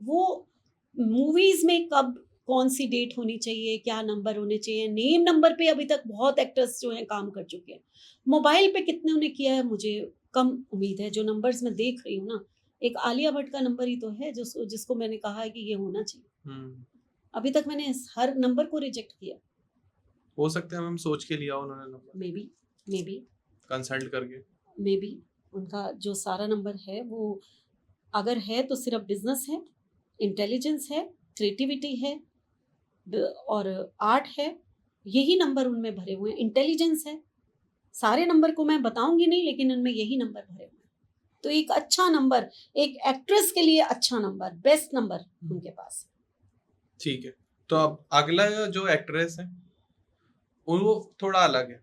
वो मूवीज में कब कौन सी डेट होनी चाहिए, क्या नंबर होने चाहिए, नेम नंबर पे अभी तक बहुत एक्टर्स जो हैं काम कर चुके हैं। मोबाइल पे कितने उन्हें किया है मुझे कम उम्मीद है। जो नंबर्स मैं देख रही हूँ ना, एक आलिया भट्ट का नंबर ही तो है जिसको मैंने कहा है कि ये होना चाहिए। अभी तक मैंने हर नंबर को रिजेक्ट किया। हो सकता है मैम सोच के लिया उन्होंने नंबर, मे बी कंसल्ट करके। मे बी उनका जो सारा नंबर है वो अगर है तो सिर्फ बिजनेस है, इंटेलिजेंस है, क्रिएटिविटी है और आर्ट है। यही नंबर उनमें भरे हुए हैं। इंटेलिजेंस है, सारे नंबर को मैं बताऊंगी नहीं, लेकिन उनमें यही नंबर भरे हुए हैं। तो एक अच्छा नंबर, एक एक्ट्रेस के लिए अच्छा नंबर, बेस्ट नंबर उनके पास। ठीक है, तो अब अगला जो एक्ट्रेस है वो थोड़ा अलग है।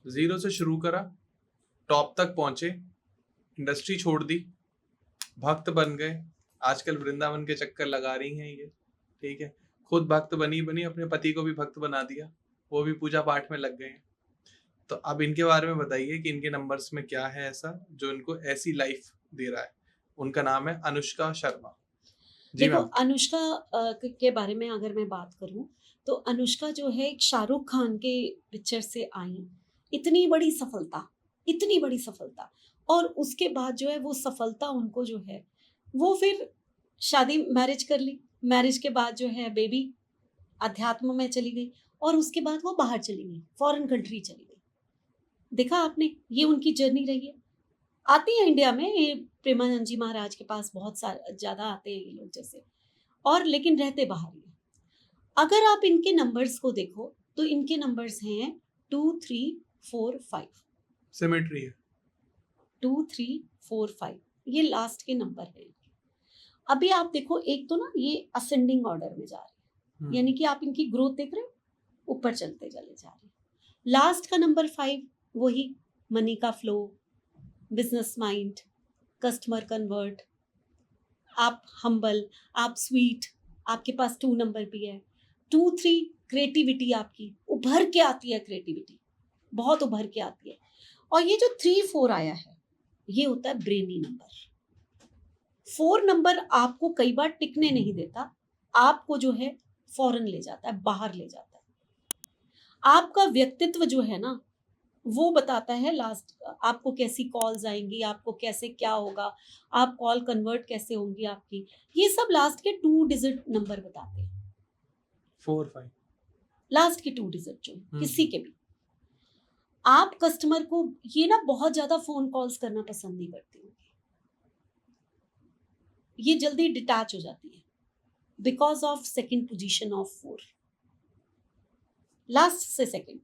0 से शुरू करा, टॉप तक पहुंचे, इंडस्ट्री छोड़ दी, भक्त बन गए, आजकल वृंदावन के चक्कर लगा रही हैं ये, ठीक है, खुद भक्त बनी अपने पति को भी भक्त बना दिया, वो भी पूजा पाठ में लग गए हैं। तो अब इनके बारे में बताइए कि इनके नंबर्स में क्या है ऐसा जो इनको ऐसी लाइफ दे रहा है। उनका नाम है अनुष्का शर्मा। जी देखो मैम। अनुष्का के बारे में अगर मैं बात करूं तो अनुष्का जो है एक शाहरुख खान के पिक्चर से आई, इतनी बड़ी सफलता, इतनी बड़ी सफलता, और उसके बाद जो है वो सफलता उनको जो है वो फिर शादी मैरिज कर ली, मैरिज के बाद जो है बेबी अध्यात्म में चली गई, और उसके बाद वो बाहर चली गई, फॉरेन कंट्री चली गई। देखा आपने, ये उनकी जर्नी रही है। आती है इंडिया में ये प्रेमानंद जी महाराज के पास, बहुत सारे ज्यादा आते हैं ये लोग जैसे, और लेकिन रहते बाहर ही हैं। अगर आप इनके नंबर्स को देखो तो इनके नंबर्स हैं 2 3 4 5, सिमेट्री है। 2 3 4 5, ये लास्ट के नंबर हैं। अभी आप देखो, एक तो ना ये असेंडिंग ऑर्डर में जा रहे हैं, यानी कि आप इनकी ग्रोथ देख रहे हैं, ऊपर चलते चले जा रहे हैं। लास्ट का नंबर 5 वही मनी का flow, business mind, customer convert, आप हम्बल, आप स्वीट, आपके पास 2 नंबर भी है। 2 3 क्रिएटिविटी, आपकी उभर के आती है, क्रिएटिविटी बहुत उभर के आती है। और ये जो 3 4 आया है ये होता है ब्रेनी नंबर। 4 नंबर आपको कई बार टिकने नहीं देता, आपको जो है फॉरेन ले जाता है, बाहर ले जाता है। आपका व्यक्तित्व जो है ना वो बताता है लास्ट, आपको कैसी कॉल्स आएंगी, आपको कैसे क्या होगा, आप कॉल कन्वर्ट कैसे होंगी आपकी, ये सब लास्ट के 2 डिजिट नंबर बताते हैं। 4 5 लास्ट के 2 डिजिट जो किसी के भी, आप कस्टमर को ये ना बहुत ज्यादा फोन कॉल्स करना पसंद नहीं करती होंगी, ये जल्दी डिटैच हो जाती है because of second position of 4, last से सेकंड।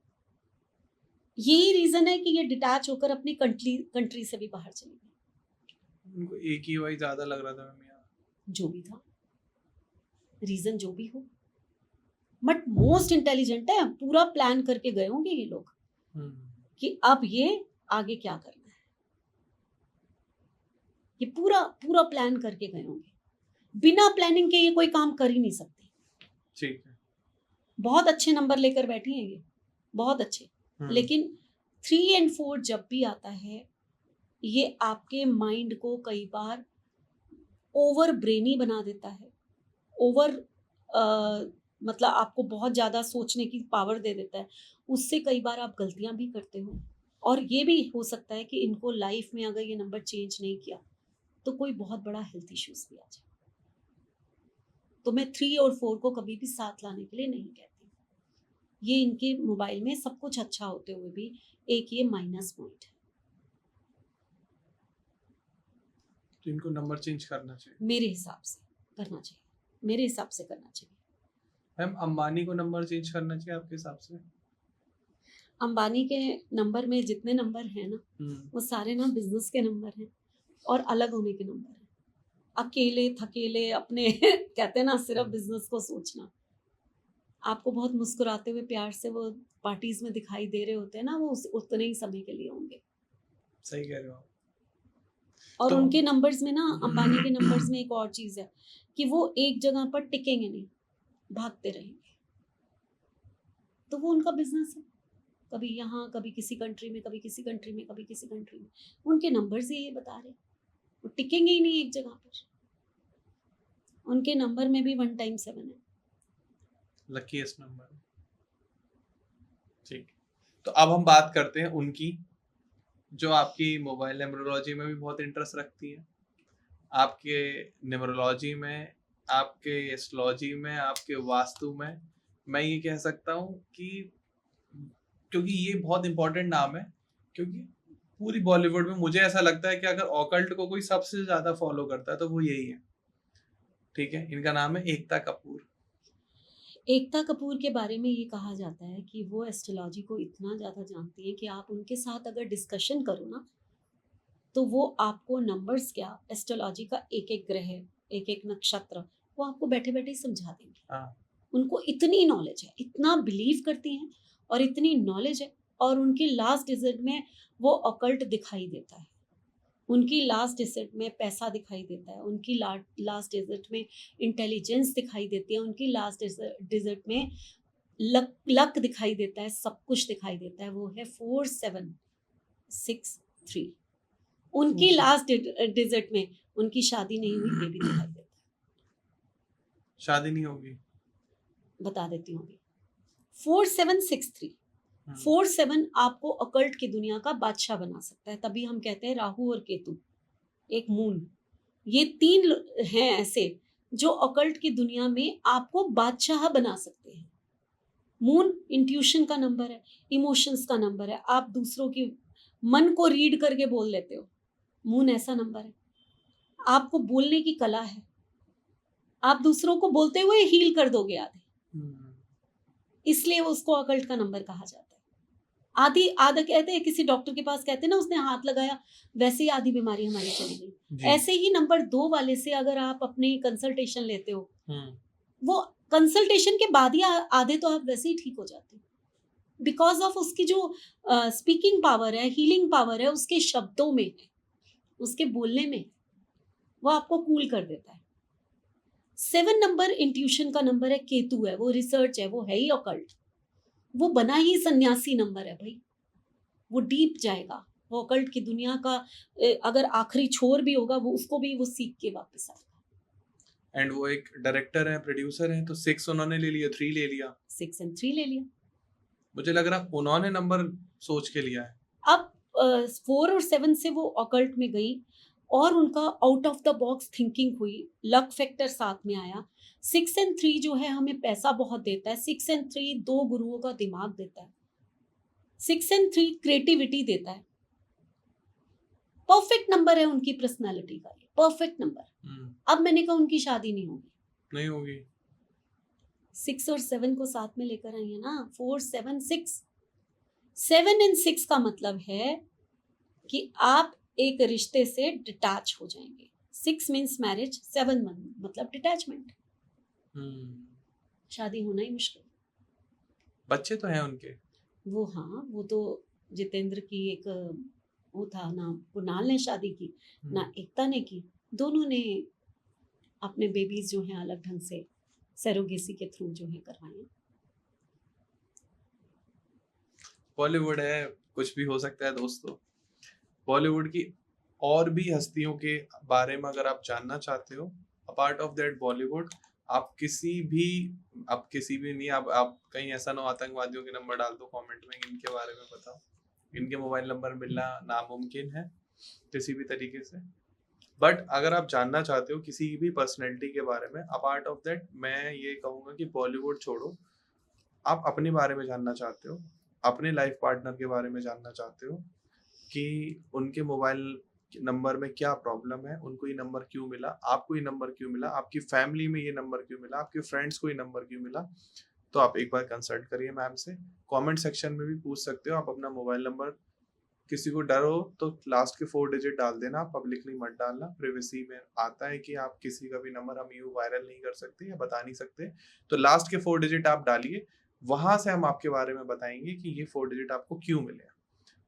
यही रीजन है कि ये डिटैच होकर अपनी कंट्री से भी बाहर चली गई। उनको एक ही वाई ज्यादा लग रहा था मैम यहाँ। जो भी था रीजन, जो भी हो, बट मोस्ट इंटेलिजेंट है, पूरा प्लान करके गए होंगे ये लोग कि अब ये आगे क्या करना है, ये पूरा पूरा प्लान करके गए होंगे। बिना प्लानिंग के ये कोई काम कर ही नहीं सकते। ठीक है। बहुत अच्छे नंबर लेकर बैठी हैं ये, बहुत अच्छे, लेकिन 3 और 4 जब भी आता है ये आपके माइंड को कई बार ओवर ब्रेनी बना देता है, ओवर मतलब आपको बहुत ज़्यादा सोचने की पावर दे देता है, उससे कई बार आप गलतियां भी करते हो। और ये भी हो सकता है कि इनको लाइफ में अगर ये नंबर चेंज नहीं किया तो कोई बहुत बड़ा हेल्थ इश्यूज भी आ जाए। तो मैं 3 और 4 को कभी भी साथ लाने के लिए नहीं कहती। ये इनके मोबाइल में सब कुछ अच्छा होते हुए भी एक ये माइनस पॉइंट है। तो इनको नंबर चेंज करना चाहिए, मेरे हिसाब से करना चाहिए, मेरे हिसाब से करना चाहिए। मैम अंबानी को नंबर चेंज करना चाहिए आपके हिसाब से? अंबानी के नंबर में जितने नंबर हैं ना वो सारे ना बिजनेस के नंबर हैं और अलग होने के नंबर हैं। अकेले थकेले अपने कहते हैं ना सिर्फ बिजनेस को सोचना। आपको बहुत मुस्कुराते हुए प्यार से वो पार्टीज में दिखाई दे रहे होते हैं ना, वो उतने ही समय के लिए होंगे। सही कह रहे हो आप। और तो उनके नंबर्स में ना, अंबानी के नंबर्स में एक और चीज है कि वो एक जगह पर टिकेंगे नहीं, भागते रहेंगे। तो वो उनका बिजनेस है, कभी यहाँ कभी किसी कंट्री में, कभी किसी कंट्री में, कभी किसी कंट्री में। उनके नंबर्स ये बता रहे वो टिकेंगे ही नहीं एक जगह पर। उनके नंबर में भी 1 टाइम 7 है, लकीएस्ट नंबर। ठीक। तो अब हम बात करते हैं उनकी, जो आपकी मोबाइल न्यूमरोलॉजी में भी बहुत इंटरेस्ट रखती है, आपके न्यूमरोलॉजी में, आपके एस्ट्रोलॉजी में, आपके वास्तु में। मैं ये कह सकता हूँ कि क्योंकि ये बहुत इंपॉर्टेंट नाम है, क्योंकि पूरी बॉलीवुड में मुझे ऐसा लगता है कि अगर ऑकल्ट को कोई सबसे ज्यादा फॉलो करता है तो वो यही है। ठीक है, इनका नाम है एकता कपूर। एकता कपूर के बारे में ये कहा जाता है कि वो एस्ट्रोलॉजी को इतना ज़्यादा जानती है कि आप उनके साथ अगर डिस्कशन करो ना तो वो आपको नंबर्स क्या, एस्ट्रोलॉजी का एक एक ग्रह, एक एक नक्षत्र, वो आपको बैठे बैठे ही समझा देंगे। हाँ। उनको इतनी नॉलेज है, इतना बिलीव करती हैं और इतनी नॉलेज है, और उनके लास्ट डिजिट में वो ऑकल्ट दिखाई देता है। उनकी लास्ट डिजिट में पैसा दिखाई देता है, उनकी लास्ट डिजिट में इंटेलिजेंस दिखाई देती है, उनकी लास्ट डिजिट में लक दिखाई देता है, सब कुछ दिखाई देता है। वो है 4763। उनकी लास्ट डिजिट में उनकी शादी नहीं हुई, ये भी दिखाई देता है। शादी नहीं होगी, बता देती हूँ अभी। 4763 47 आपको अकल्ट की दुनिया का बादशाह बना सकता है। तभी हम कहते हैं राहु और केतु, एक मून, ये 3 हैं ऐसे जो अकल्ट की दुनिया में आपको बादशाह बना सकते हैं। मून इंट्यूशन का नंबर है, इमोशंस का नंबर है, आप दूसरों की मन को रीड करके बोल लेते हो। मून ऐसा नंबर है। आपको बोलने की कला है, आप दूसरों को बोलते हुए हील कर दोगे आधे, इसलिए उसको अकल्ट का नंबर कहा जाता है। आधा कहते हैं, किसी डॉक्टर के पास कहते हैं ना, उसने हाथ लगाया, वैसे ही आधी बीमारी हमारी चली गई। ऐसे ही नंबर 2 वाले से अगर आप अपनी कंसल्टेशन लेते हो, वो कंसल्टेशन के बाद ही आधे तो आप वैसे ही ठीक हो जाते हो, बिकॉज ऑफ उसकी जो स्पीकिंग पावर है, हीलिंग पावर है, उसके शब्दों में है, उसके बोलने में, वो आपको कूल कर देता है। 7 नंबर इंट्यूशन का नंबर है, केतु है, वो रिसर्च है, वो है ही ऑकल्ट, वो बना ही सन्यासी नंबर है भाई, वो डीप जाएगा, वो ऑकल्ट की दुनिया का अगर आखिरी छोर भी होगा, वो उसको भी वो सीख के वापस आएगा। एंड वो एक डायरेक्टर है, प्रोड्यूसर है, तो 6 उन्होंने ले लिया, 3 ले लिया, 6 and 3 ले लिया। मुझे लग रहा उन्होंने नंबर सोच के लिया है। अब 4 और 7 से वो ऑकल्ट में गई और उनका out of the box thinking हुई, लक फैक्टर साथ में आया। 6 and 3 जो है हमें पैसा बहुत देता है। 6 and 3 2 गुरुओं का दिमाग देता है। 6 and 3 क्रिएटिविटी देता है। परफेक्ट नंबर है उनकी पर्सनालिटी का, परफेक्ट नंबर। अब मैंने कहा उनकी शादी नहीं होगी, नहीं होगी। 6 और 7 को साथ में लेकर आई है ना, 4 7 6। 7 and 6 का मतलब है कि आप एक रिश्ते से डिटैच हो जाएंगे। 6 मीन्स मैरिज, 7 मतलब डिटैचमेंट, शादी होना ही मुश्किल। बच्चे तो हैं उनके, वो हाँ, वो तो जितेंद्र की एक वो था ना, कुणाल ने शादी की ना, एकता ने की, दोनों ने अपने बेबीज जो हैं अलग ढंग से सरोगेसी के थ्रू जो है करवाए। बॉलीवुड है, कुछ भी हो सकता है दोस्तों। बॉलीवुड की और भी हस्तियों के बारे में अगर आप जानना चाहते हो, अपार्ट ऑफ दैट बॉलीवुड, आप किसी भी नहीं, आप कहीं ऐसा ना आतंकवादियों के नंबर डाल दो कमेंट में, इनके बारे में बताओ, इनके मोबाइल नंबर मिलना नामुमकिन है किसी भी तरीके से। बट अगर आप जानना चाहते हो किसी भी पर्सनैलिटी के बारे में, अपार्ट ऑफ दैट मैं ये कहूँगा कि बॉलीवुड छोड़ो, आप अपने बारे में जानना चाहते हो, अपने लाइफ पार्टनर के बारे में जानना चाहते हो कि उनके मोबाइल नंबर में क्या प्रॉब्लम है, उनको ये नंबर क्यों मिला, आपको ये नंबर क्यों मिला, आपकी फैमिली में ये नंबर क्यों मिला, आपके फ्रेंड्स को ये नंबर क्यों मिला, तो आप एक बार कंसल्ट करिए मैम से। कमेंट सेक्शन में भी पूछ सकते हो आप अपना मोबाइल नंबर। किसी को डर हो तो लास्ट के 4 डिजिट डाल देना, पब्लिकली मत डालना। प्रिवेसी में आता है कि आप किसी का भी नंबर हम यूं वायरल नहीं कर सकते या बता नहीं सकते, तो लास्ट के 4 डिजिट आप डालिए, वहां से हम आपके बारे में बताएंगे कि ये 4 डिजिट आपको क्यों मिले।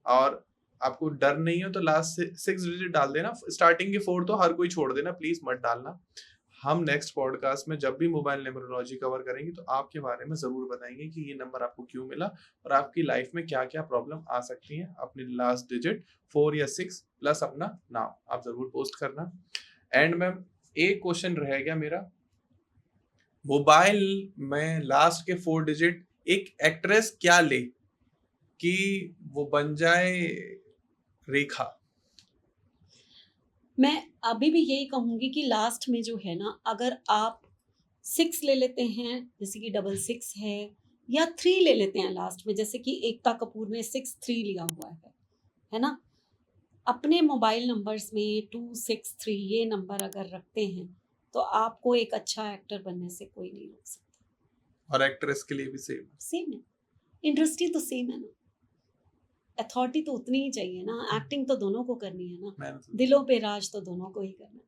और आपको डर नहीं हो तो लास्ट 6 डिजिट डाल देना, स्टार्टिंग के 4 तो हर कोई छोड़ देना, प्लीज मत डालना। हम नेक्स्ट पॉडकास्ट में जब भी मोबाइल न्यूमरोलॉजी कवर करेंगे तो आपके बारे में जरूर बताएंगे कि ये नंबर आपको क्यों मिला और आपकी लाइफ में क्या क्या प्रॉब्लम आ सकती है। अपनी लास्ट डिजिट 4 या 6 प्लस अपना नाम आप जरूर पोस्ट करना। एंड मैम एक क्वेश्चन रह गया मेरा, मोबाइल में लास्ट के 4 डिजिट एक एक्ट्रेस क्या ले कि वो बन जाए रेखा? मैं अभी भी यही कहूंगी कि लास्ट में जो है ना, अगर आप 6 ले लेते हैं, जैसे कि 66 है, या 3 ले लेते हैं लास्ट में, जैसे कि एकता कपूर ने 63 लिया हुआ है ना, अपने मोबाइल नंबर्स में 263 ये नंबर अगर रखते हैं तो आपको एक अच्छा एक्टर बनने से कोई नहीं रोक सकता। और एक्ट्रेस के लिए भी सेम है, इंडस्ट्री तो सेम है ना, अथॉरिटी तो उतनी ही चाहिए ना, एक्टिंग तो दोनों को करनी है ना, दिलों पे राज तो दोनों को ही करना है।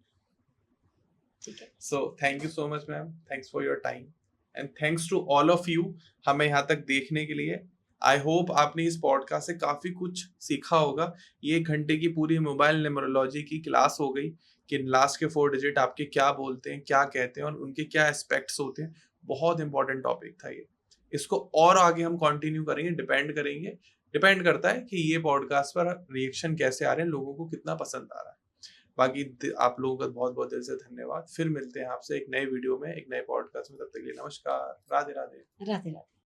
ठीक है, so thank you so much ma'am, thanks for your time and thanks to all of you हमें यहाँ तक देखने के लिए। आई होप आपने इस पॉडकास्ट से काफी कुछ सीखा होगा। ये 1 घंटे की पूरी मोबाइल न्यूमरोलॉजी की क्लास हो गई कि लास्ट के 4 डिजिट आपके क्या बोलते हैं, क्या कहते हैं और उनके क्या एस्पेक्ट्स होते हैं। बहुत इंपॉर्टेंट टॉपिक था ये। इसको और आगे हम कंटिन्यू करेंगे, डिपेंड करता है कि ये पॉडकास्ट पर रिएक्शन कैसे आ रहे हैं, लोगों को कितना पसंद आ रहा है। बाकी आप लोगों का बहुत बहुत दिल से धन्यवाद। फिर मिलते हैं आपसे एक नए वीडियो में, एक नए पॉडकास्ट में। तब तक के लिए नमस्कार, राधे राधे। राधे राधे।